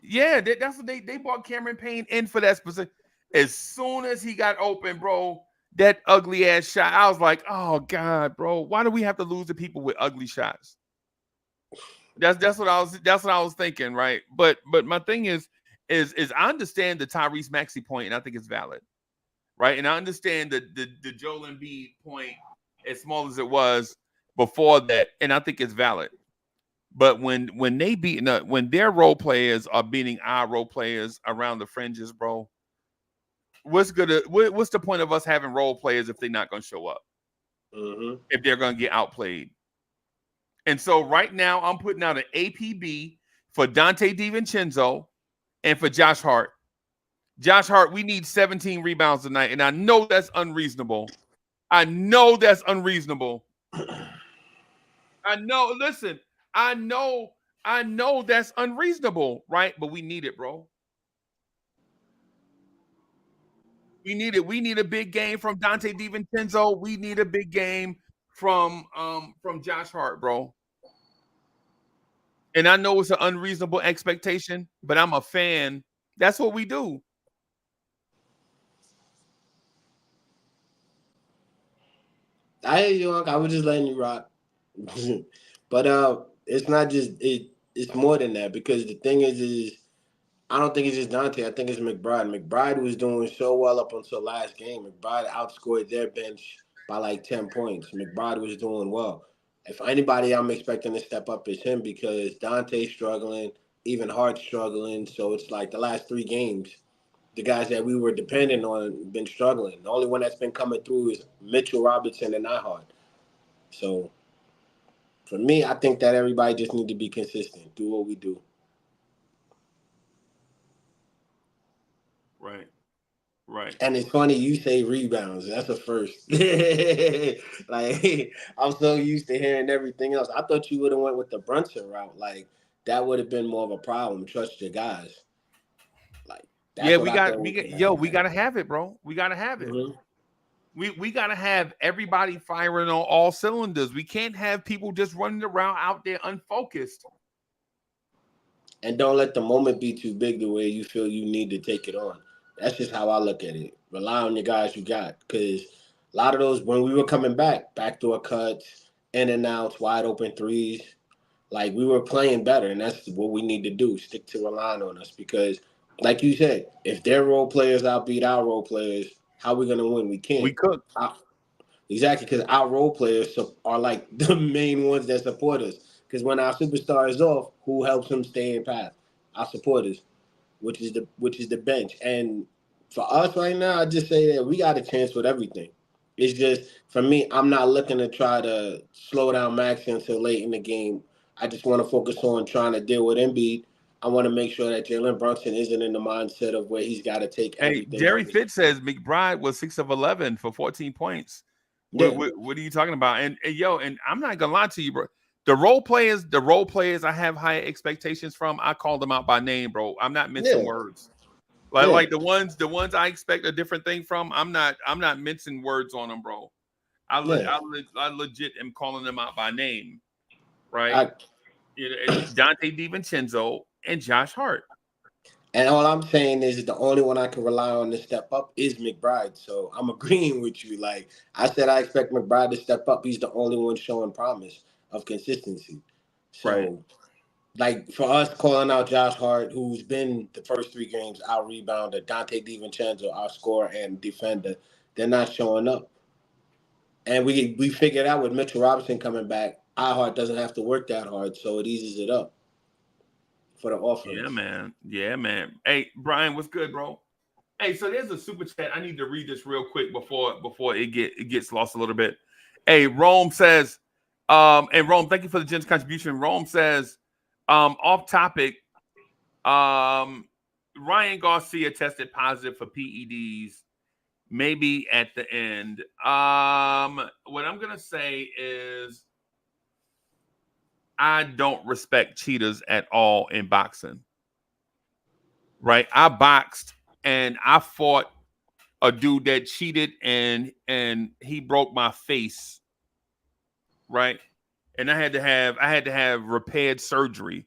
Yeah, that's what they brought Cameron Payne in for that specific. As soon as he got open, bro, that ugly ass shot, I was like, oh God, bro, why do we have to lose to people with ugly shots? That's what I was thinking, right? But my thing is I understand the Tyrese Maxey point, and I think it's valid, right? And I understand the Joel Embiid point, as small as it was before that, and I think it's valid. But when they beating up, when their role players are beating our role players around the fringes, bro, what's the point of us having role players if they're not going to show up? If they're going to get outplayed? And so right now, I'm putting out an APB for Dante DiVincenzo and for Josh Hart. Josh Hart, we need 17 rebounds tonight, and I know that's unreasonable. I know that's unreasonable. I know. Listen, I know that's unreasonable, right? But we need it, bro. We need it. We need a big game from Dante DiVincenzo. We need a big game from Josh Hart, bro. And I know it's an unreasonable expectation, but I'm a fan. That's what we do. I hear you, Unc. I was just letting you rock. But it's not just it. It's more than that because the thing is I don't think it's just Dante. I think it's McBride. McBride was doing so well up until last game. McBride outscored their bench by like 10 points. McBride was doing well. If anybody I'm expecting to step up is him because Dante's struggling, even Hart's struggling. So it's like the last 3 games, the guys that we were dependent on been struggling. The only one that's been coming through is Mitchell Robinson and Nyhard. So for me, I think that everybody just need to be consistent, do what we do. Right. And it's funny you say rebounds. That's a first. Like I'm so used to hearing everything else. I thought you would have went with the Brunson route. Like that would have been more of a problem. Trust your guys. Like Yeah, that's what I thought was gonna we happen. gotta have it, bro. We gotta have it. Mm-hmm. We gotta have everybody firing on all cylinders. We can't have people just running around out there unfocused. And don't let the moment be too big the way you feel you need to take it on. That's just how I look at it. Rely on the guys you got. Because a lot of those, when we were coming backdoor cuts, in and outs, wide open threes, like we were playing better. And that's what we need to do. Stick to relying on us. Because, like you said, if their role players outbeat our role players, how are we going to win? We We can't. cook. Exactly, because our role players are like the main ones that support us. Because when our superstar is off, who helps him stay in path? Our supporters, which is the bench. And for us right now, I just say that we got a chance with everything. It's just for me, I'm not looking to try to slow down Max until late in the game. I just want to focus on trying to deal with Embiid. I want to make sure that Jalen Brunson isn't in the mindset of where he's got to take Hey, everything Jerry from his. Fitz says McBride was 6 of 11 for 14 points. Yeah, What are you talking about? And I'm not gonna lie to you, bro. The role players I have high expectations from, I call them out by name, bro. I'm not mincing yeah, words. yeah, Like the ones I expect a different thing from, I'm not mincing words on them, bro. yeah. I legit am calling them out by name, right? I Dante DiVincenzo and Josh Hart. And all I'm saying is the only one I can rely on to step up is McBride. So I'm agreeing with you. Like I said, I expect McBride to step up. He's the only one showing promise of consistency. Right. So, like for us calling out Josh Hart, who's been the first 3 games our rebounder, Dante DiVincenzo, our scorer and defender, they're not showing up. And we figured out with Mitchell Robinson coming back, our Hart doesn't have to work that hard, so it eases it up for the Yeah, offense. man. Yeah, man. Hey, Brian, what's good, bro? Hey, so there's a super chat. I need to read this real quick before it gets lost a little bit. Hey, Rome says, and Rome, thank you for the gents' contribution. Rome says, off topic, Ryan Garcia tested positive for PEDs, maybe at the end. What I'm gonna say is I don't respect cheaters at all in boxing. Right? I boxed and I fought a dude that cheated and he broke my face. Right? And I had to have repaired surgery.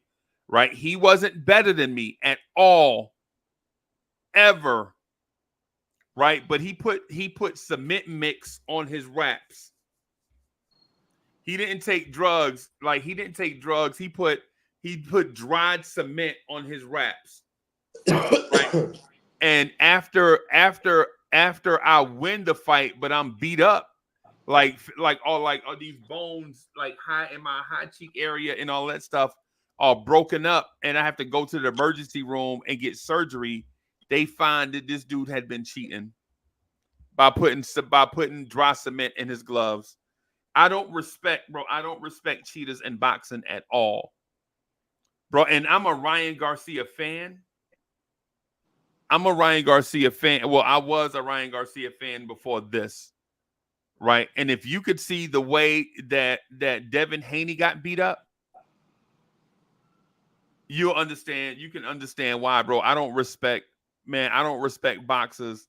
Right? He wasn't better than me at all, ever. Right? But he put cement mix on his wraps. He didn't take drugs. Like he didn't take drugs. He put dried cement on his wraps. Right? And after I win the fight, but I'm beat up, like all these bones, like high in my high cheek area and all that stuff, are broken up, and I have to go to the emergency room and get surgery. They find that this dude had been cheating by putting dry cement in his gloves. I don't respect cheaters in boxing at all, bro. And I'm a Ryan Garcia fan. Well, I was a Ryan Garcia fan before this, right? And if you could see the way that Devin Haney got beat up, you'll understand. You can understand why, bro. I don't respect boxers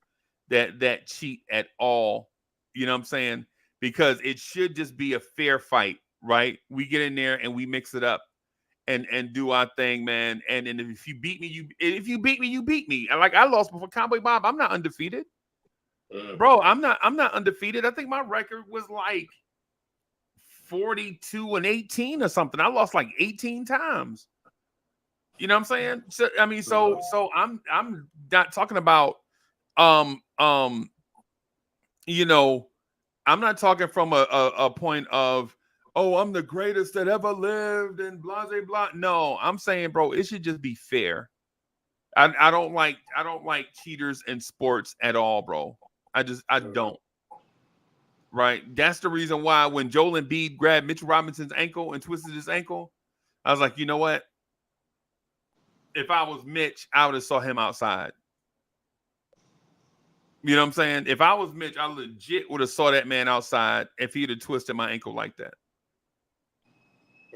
that cheat at all. You know what I'm saying? Because it should just be a fair fight, right? We get in there and we mix it up and do our thing, man. And if you beat me, you beat me. Like I lost before Cowboy Bob. I'm not undefeated. Bro, I'm not undefeated. I think my record was like 42-18 or something. I lost like 18 times. You know what I'm saying? So I mean, so I'm not talking about you know, I'm not talking from a point of, oh, I'm the greatest that ever lived and blah blah blah. No, I'm saying, bro, it should just be fair. I don't like cheaters in sports at all, bro. I don't. Right? That's the reason why when Joel Embiid grabbed Mitchell Robinson's ankle and twisted his ankle, I was like, you know what? If I was Mitch, I would have saw him outside. You know what I'm saying? If I was Mitch, I legit would have saw that man outside if he'd have twisted my ankle like that.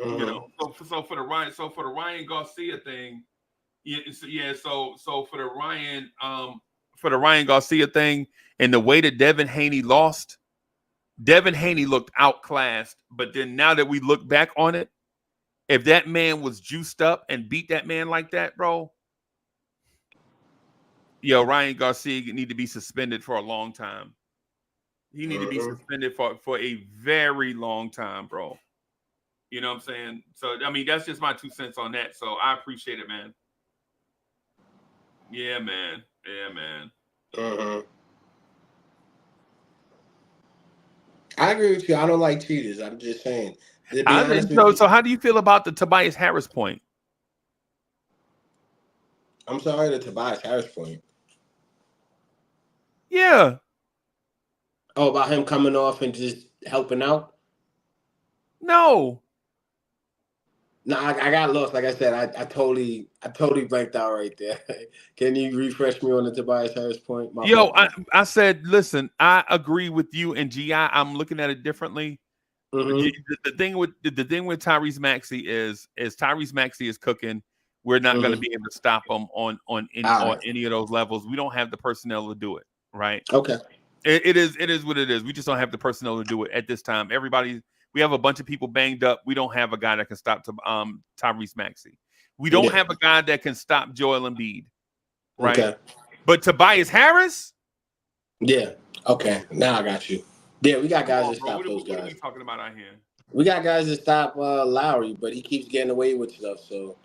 You know, so for the Ryan Garcia thing, so for the Ryan Garcia thing and the way that Devin Haney lost, Devin Haney looked outclassed. But then now that we look back on it, if that man was juiced up and beat that man like that, bro, Ryan Garcia need to be suspended for a long time. He need to be suspended for a very long time, bro. You know what I'm saying? So, I mean, that's just my 2 cents on that. So I appreciate it, man. Yeah, man. I agree with you. I don't like cheaters. I'm just saying. So how do you feel about the Tobias Harris point? I'm sorry, the Tobias Harris point. Yeah. Oh, about him coming off and just helping out? No, I got lost. Like I said, I totally blanked out right there. Can you refresh me on the Tobias Harris point? I said, listen, I agree with you and GI. I'm looking at it differently. The thing with Tyrese Maxey is Tyrese Maxey is cooking. We're not going to be able to stop him on any of those levels. We don't have the personnel to do it. Right. Okay. It is what it is. We just don't have the personnel to do it at this time. We have a bunch of people banged up. We don't have a guy that can stop Tyrese Maxey. We don't have a guy that can stop Joel Embiid. Right. Okay. But Tobias Harris? Yeah. Okay. Now I got you. Yeah, we got guys that stop those guys. What are we talking about out here? We got guys that stop Lowry, but he keeps getting away with stuff. So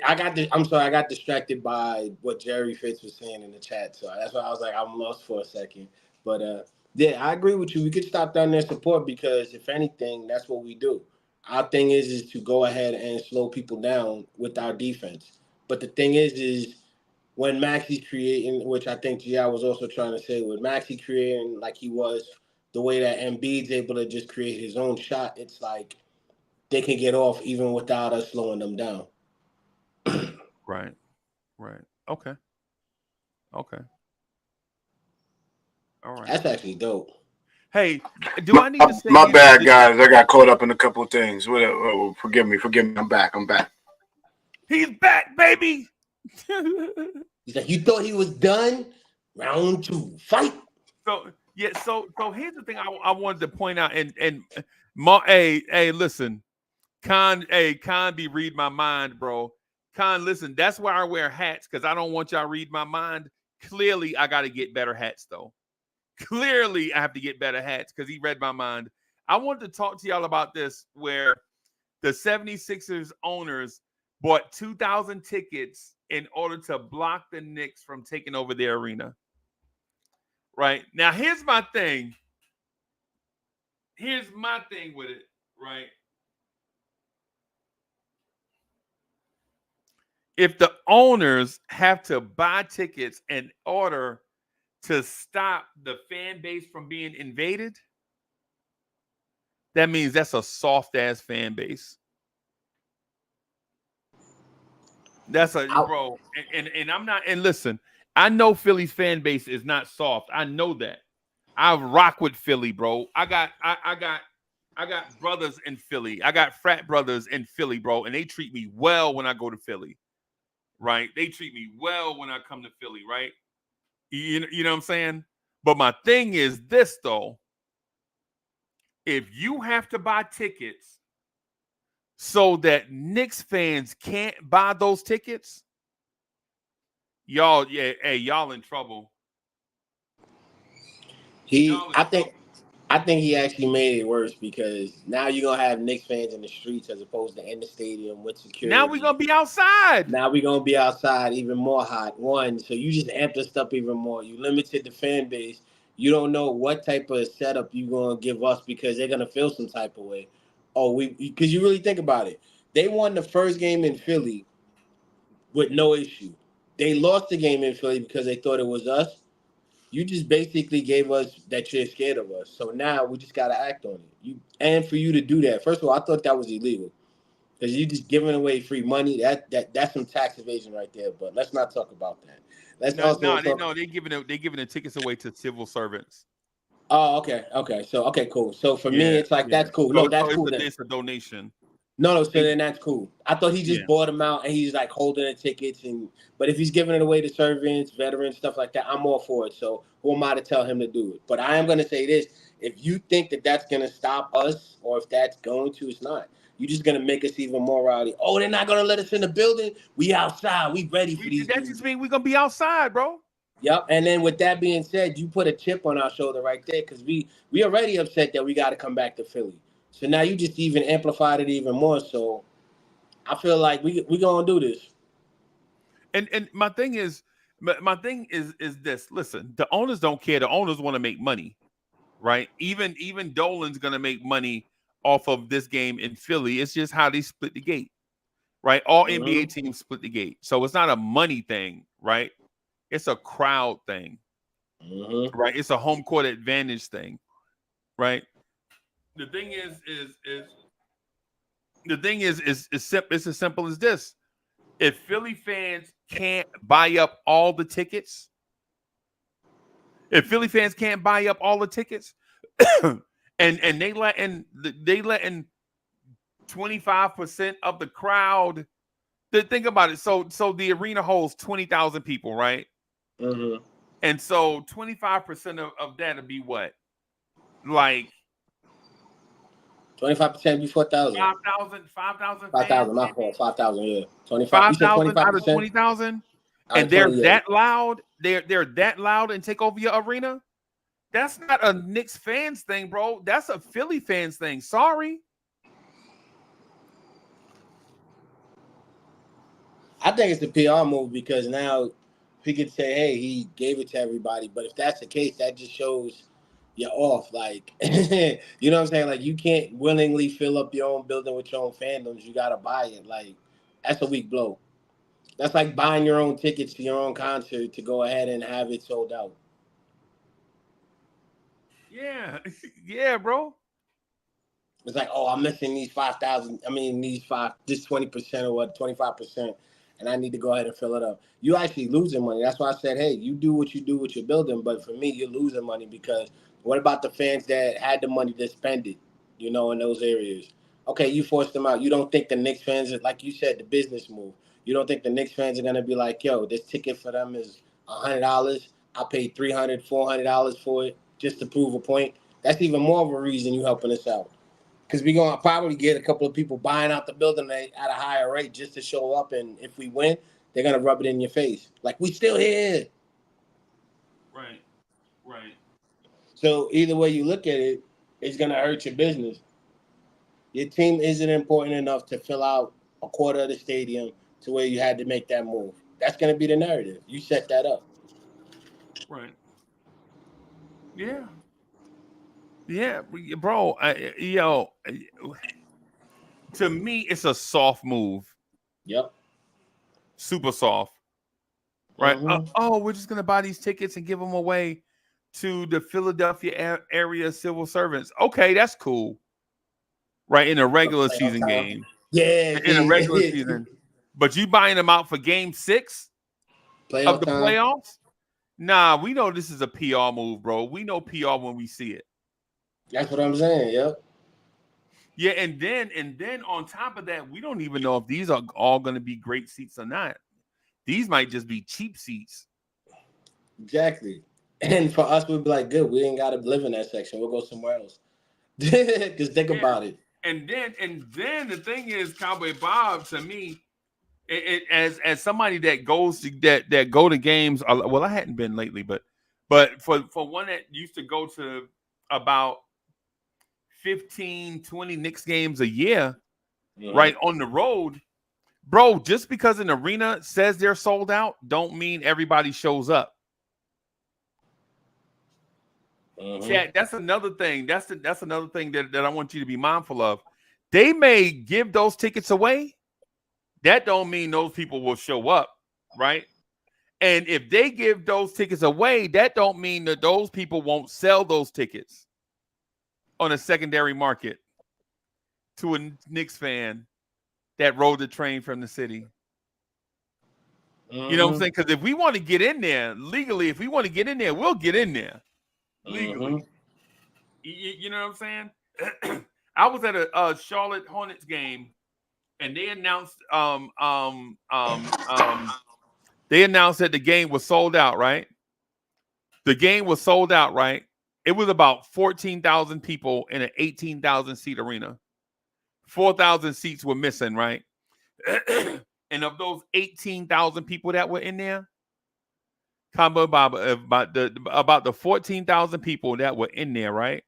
I got distracted by what Jerry Fitz was saying in the chat. So that's why I was like, I'm lost for a second. But yeah, I agree with you. We could stop down there support because if anything, that's what we do. Our thing is to go ahead and slow people down with our defense. But the thing is when Maxey's creating, which I think G.I. was also trying to say, with Maxey creating like he was, the way that Embiid's able to just create his own shot, it's like they can get off even without us slowing them down. Right. Okay. All right. That's actually dope. Hey, do I need to say My these? bad, guys. I got caught up in a couple of things. Whatever. Forgive me. I'm back. He's back, baby. He's like, you thought he was done? Round 2, fight. So yeah, so here's the thing I wanted to point out, and hey, listen, Con be read my mind, bro. Con, listen, that's why I wear hats, because I don't want y'all read my mind. Clearly, I got to get better hats, though. Clearly, I have to get better hats because he read my mind. I wanted to talk to y'all about this, where the 76ers owners bought 2,000 tickets in order to block the Knicks from taking over their arena. Right? Now, here's my thing. Here's my thing with it, right? If the owners have to buy tickets in order to stop the fan base from being invaded, that means that's a soft ass fan base. That's a bro, and I'm not. And listen, I know Philly's fan base is not soft. I know that. I rock with Philly, bro. I got brothers in Philly. I got frat brothers in Philly, bro, and they treat me well when I go to Philly. Right? They treat me well when I come to Philly, right? You know what I'm saying? But my thing is this, though. If you have to buy tickets so that Knicks fans can't buy those tickets, y'all in trouble. I think he actually made it worse, because now you're gonna have Knicks fans in the streets as opposed to in the stadium with security. Now we're gonna be outside. Now we're gonna be outside even more hot. One, so you just amped us up even more. You limited the fan base. You don't know what type of setup you're gonna give us, because they're gonna feel some type of way. Oh, because you really think about it. They won the first game in Philly with no issue. They lost the game in Philly because they thought it was us. You just basically gave us that you're scared of us. So now we just gotta act on it. And for you to do that, first of all, I thought that was illegal, because you just giving away free money. That's some tax evasion right there. But let's not talk about that. They're giving the tickets away to civil servants. Oh, okay. So cool. So for me, it's like that's cool. No, that's cool. It's a donation. No, so then that's cool. I thought he just bought them out and he's like holding the tickets, but if he's giving it away to servants, veterans, stuff like that, I'm all for it. So who am I to tell him to do it? But I am going to say this: if you think that that's going to stop us, or if that's going to, it's not. You're just going to make us even more rowdy. Oh, they're not going to let us in the building. We outside. We ready for these. That just means we're going to be outside, bro. Yep. And then with that being said, you put a chip on our shoulder right there, because we already upset that we got to come back to Philly. So now you just even amplified it even more. So I feel like we gonna do this. And my thing is this. Listen, the owners don't care. The owners want to make money, right? Even Dolan's gonna make money off of this game in Philly. It's just how they split the gate, right? All NBA teams split the gate, so it's not a money thing, right? It's a crowd thing, right? It's a home court advantage thing, right? The thing is it's as simple as this. If Philly fans can't buy up all the tickets, and they letting 25% of the crowd, think about it. So the arena holds 20,000 people, right? And so 25% of that would be what? Like 25% be 4,000. 5,000. 5,000. My fault. 5,000. Yeah. 5,000 out of 20,000, and they're 20, that loud. They're that loud and take over your arena. That's not a Knicks fans thing, bro. That's a Philly fans thing. Sorry. I think it's a PR move, because now he could say, "Hey, he gave it to everybody." But if that's the case, that just shows you're off. Like, you know what I'm saying? Like, you can't willingly fill up your own building with your own fandoms. You gotta buy it. Like, that's a weak blow. That's like buying your own tickets to your own concert to go ahead and have it sold out. Yeah, yeah, bro. It's like, oh, I'm missing these 5,000. I mean, this 20% or what, 25%, and I need to go ahead and fill it up. You actually losing money. That's why I said, hey, you do what you do with your building, but for me, you're losing money, because What about the fans that had the money to spend it, in those areas? Okay, you forced them out. You don't think the Knicks fans, like you said, the business move. You don't think the Knicks fans are going to be like, yo, this ticket for them is $100. I paid $300, $400 for it just to prove a point. That's even more of a reason you helping us out. Because we're going to probably get a couple of people buying out the building at a higher rate just to show up. And if we win, they're going to rub it in your face. Like, we still here. Right. So either way you look at it, it's going to hurt your business. Your team isn't important enough to fill out a quarter of the stadium to where you had to make that move. That's going to be the narrative. You set that up. Right. Yeah, bro. To me, it's a soft move. Yep. Super soft. Right. Mm-hmm. We're just gonna buy these tickets and give them away to the Philadelphia area civil servants. Okay, that's cool. Right, in a regular season game. Yeah. In a regular season. But you buying them out for game 6 of the playoffs? Nah, we know this is a PR move, bro. We know PR when we see it. That's what I'm saying. Yep. Yeah, and then on top of that, we don't even know if these are all going to be great seats or not. These might just be cheap seats. Exactly. And for us, we'd be like, good, we ain't got to live in that section. We'll go somewhere else. Because think about it. And then the thing is, Cowboy Bob, to me, as somebody that goes to that go to games. Well, I hadn't been lately, but for one that used to go to about 15, 20 Knicks games a year, right on the road, bro. Just because an arena says they're sold out, don't mean everybody shows up. Chat, that's another thing. That's another thing that I want you to be mindful of. They may give those tickets away. That don't mean those people will show up, right? And if they give those tickets away, that don't mean that those people won't sell those tickets on a secondary market to a Knicks fan that rode the train from the city. You know what I'm saying? Because if we want to get in there legally, we'll get in there legally. You know what I'm saying? I was at a Charlotte Hornets game, and they announced that the game was sold out, right? The game was sold out, right? It was about 14,000 people in an 18,000 seat arena. 4,000 seats were missing, right? And of those 18,000 people that were in there, about the 14,000 people that were in there, right?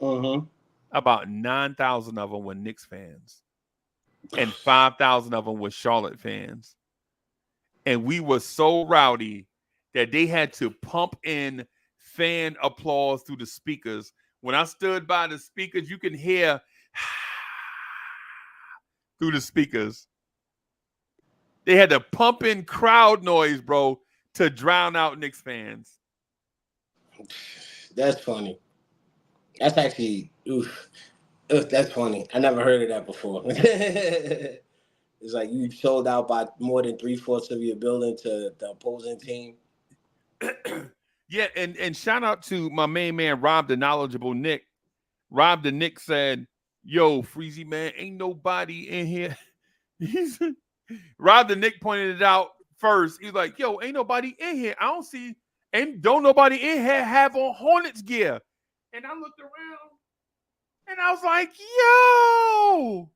About 9,000 of them were Knicks fans, and 5,000 of them were Charlotte fans. And we were so rowdy that they had to pump in fan applause through the speakers. When I stood by the speakers, you can hear through the speakers. They had to pump in crowd noise, bro, to drown out Knicks fans. That's funny. That's actually, that's funny. I never heard of that before. It's like you sold out by more than 3/4 of your building to the opposing team. Yeah, and shout out to my main man, Rob, the knowledgeable Nick. Rob the Nick said, yo, Freezy, man, ain't nobody in here. Rob the Nick pointed it out first. He's like, yo, ain't nobody in here. I don't see, don't nobody in here have on Hornets gear. And I looked around and I was like, yo,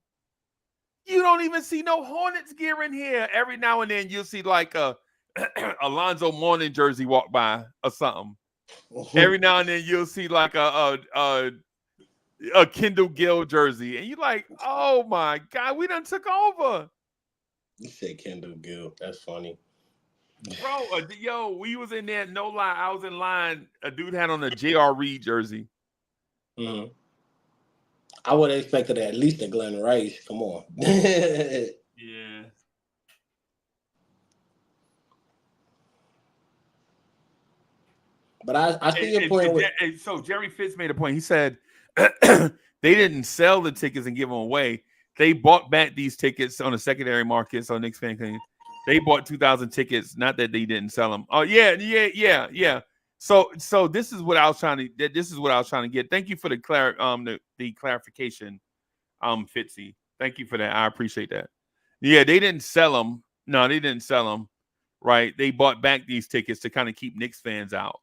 you don't even see no Hornets gear in here. Every now and then you'll see like a Alonzo Mourning jersey walk by or something. Every now and then you'll see like a Kendall Gill jersey. And you're like, oh my God, we done took over. You say Kendall Gill. That's funny. Bro, yo, we was in there, no lie. I was in line. A dude had on a J.R. Reed jersey. I would have expected at least a Glenn Rice. Come on. Yeah. But I see your point. So Jerry Fitz made a point. He said they didn't sell the tickets and give them away. They bought back these tickets on the secondary market. So Knicks fan can. They bought 2,000 tickets. Not that they didn't sell them. Oh yeah. So this is what I was trying to. This is what I was trying to get. Thank you for the clarification, Fitzy. Thank you for that. I appreciate that. Yeah, they didn't sell them. No, they didn't sell them. Right? They bought back these tickets to kind of keep Knicks fans out,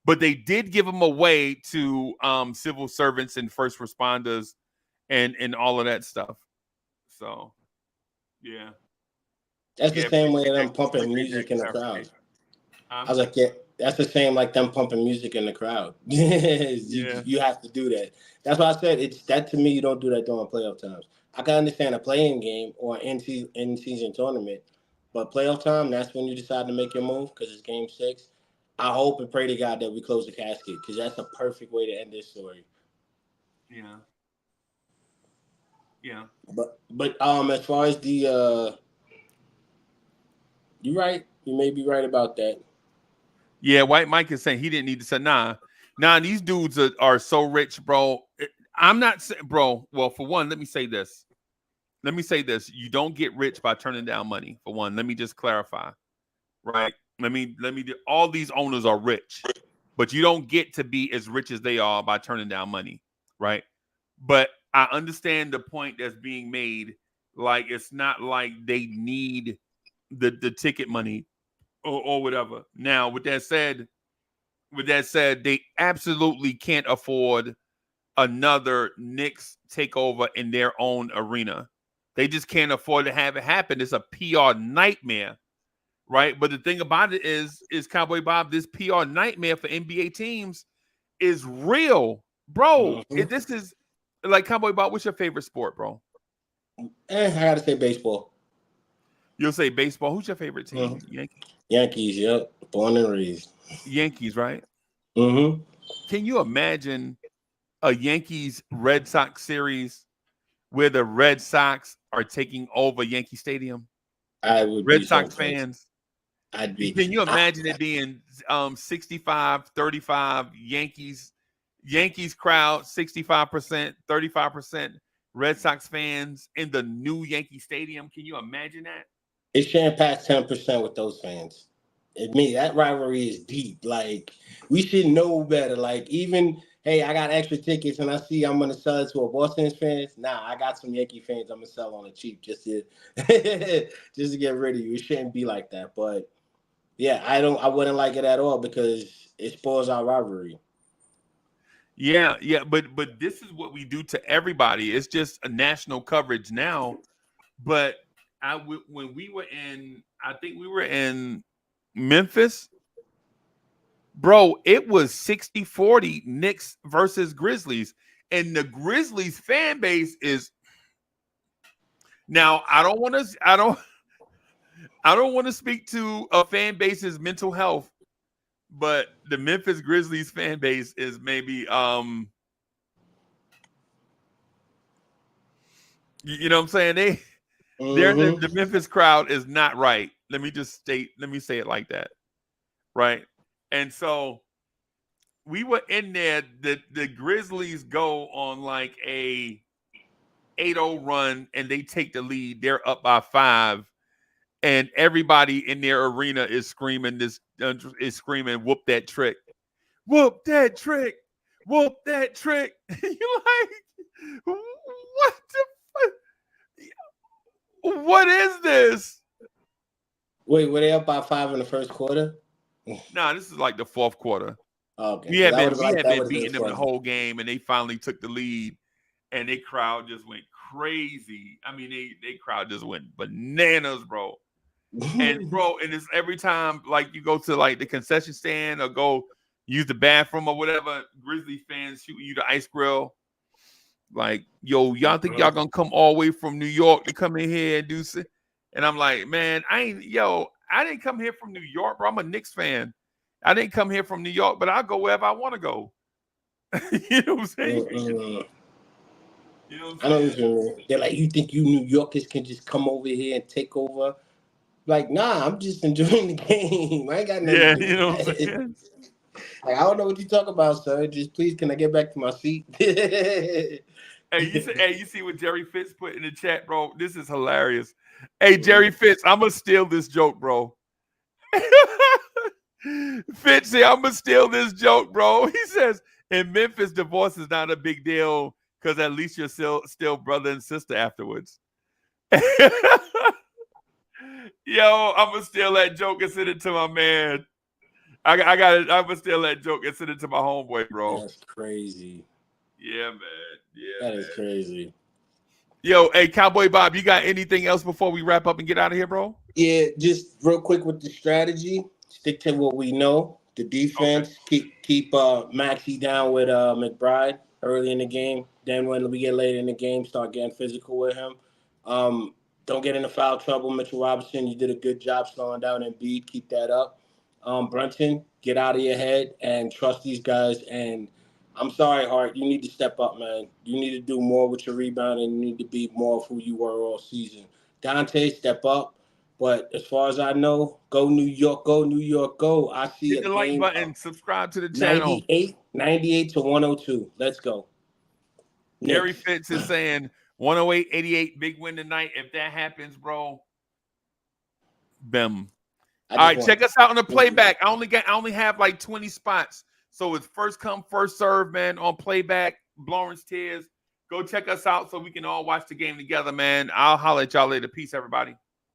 but they did give them away to civil servants and first responders and all of that stuff. So, yeah. That's the same way them pumping appreciate music that in the crowd. clarification. I was like, yeah, that's the same like them pumping music in the crowd. You have to do that. That's why I said it's that to me. You don't do that during playoff times. I can understand a playing game or an in-season tournament, but playoff time, that's when you decide to make your move because it's game 6. I hope and pray to God that we close the casket because that's a perfect way to end this story. Yeah. Yeah. But as far as the you're right. You may be right about that. Yeah, White Mike is saying he didn't need to say nah. These dudes are so rich, bro. I'm not saying, bro. Well, for one, let me say this. You don't get rich by turning down money. For one, let me just clarify. Right? Let me all these owners are rich, but you don't get to be as rich as they are by turning down money, right? But I understand the point that's being made. Like it's not like they need the ticket money or whatever. Now, with that said, they absolutely can't afford another Knicks takeover in their own arena. They just can't afford to have it happen. It's a PR nightmare, right? But the thing about it is Cowboy Bob, this PR nightmare for NBA teams is real, bro. Mm-hmm. This is like Cowboy Bob. What's your favorite sport, bro? I gotta say baseball. You'll say baseball. Who's your favorite team? Mm-hmm. Yankees, yep. Born and raised. Yankees, right? Mm-hmm. Can you imagine a Yankees Red Sox series where the Red Sox are taking over Yankee Stadium? I would Red be Sox so fans. I'd be. Can you imagine it being 65-35 Yankees crowd, 65%, 35% Red Sox fans in the new Yankee Stadium? Can you imagine that? It shouldn't pass 10% with those fans. That rivalry is deep. Like, we should know better. Like, even, hey, I got extra tickets and I see I'm gonna sell it to a Boston fans. Nah, I got some Yankee fans I'm gonna sell on the cheap just to just to get rid of you. It shouldn't be like that. But yeah, I wouldn't like it at all because it spoils our rivalry. Yeah, but this is what we do to everybody. It's just a national coverage now. But when we were in, I think we were in Memphis, bro, it was 60-40 Knicks versus Grizzlies. And the Grizzlies fan base is now I don't want to speak to a fan base's mental health, but the Memphis Grizzlies fan base is maybe you know what I'm saying? The Memphis crowd is not right. Let me say it like that. Right? And so we were in there. The Grizzlies go on like a 8-0 run and they take the lead. They're up by 5. And everybody in their arena is screaming whoop that trick. Whoop that trick. Whoop that trick. You're like, what the fuck? What is this? Wait, were they up by 5 in the first quarter? No, this is like the fourth quarter. Okay. We had been beating them the whole game, and they finally took the lead, and their crowd just went crazy. I mean, they crowd just went bananas, bro. And it's every time like you go to like the concession stand or go use the bathroom or whatever, Grizzly fans shooting you the ice grill. Like, yo, y'all think y'all gonna come all the way from New York to come in here and do shit? And I'm like, man, I didn't come here from New York, bro. I'm a Knicks fan. I didn't come here from New York, but I'll go wherever I want to go. You know what I'm saying? You know what I'm saying? I know what you mean. They're like, you think you New Yorkers can just come over here and take over? Like, nah, I'm just enjoying the game. I ain't got nothing to do. You know what I'm saying? Like, I don't know what you talk about, sir. Just please, can I get back to my seat? Hey, you see what Jerry Fitz put in the chat, bro? This is hilarious. Hey, Jerry Fitz, I'm gonna steal this joke, bro. Fitzy, I'm gonna steal this joke, bro. He says in Memphis, divorce is not a big deal because at least you're still brother and sister afterwards. Yo, I'm gonna steal that joke and send it to my man. I got it. I'm gonna steal that joke and send it to my homeboy, bro. That's crazy. Yeah, man. Yeah, That is crazy. Yo, hey, Cowboy Bob, you got anything else before we wrap up and get out of here, bro? Yeah, just real quick with the strategy. Stick to what we know. The defense. Okay. Keep Maxey down with McBride early in the game. Then when we get later in the game, start getting physical with him. Don't get into foul trouble. Mitchell Robinson, you did a good job slowing down Embiid. Keep that up. Brunson, get out of your head and trust these guys. And I'm sorry, Hart, you need to step up, man. You need to do more with your rebound, and you need to be more of who you were all season. Dante, step up. But as far as I know, go New York, go New York, go. I see Hit a the like game button, subscribe to the channel. 98 to 102. Let's go. Gary Knicks. Fitz is saying 108-88, big win tonight. If that happens, bro, bim. All right, check us out on the playback. I only have like 20 spots. So it's first come, first serve, man, on playback, Lawrence Tears. Go check us out so we can all watch the game together, man. I'll holler at y'all later. Peace, everybody.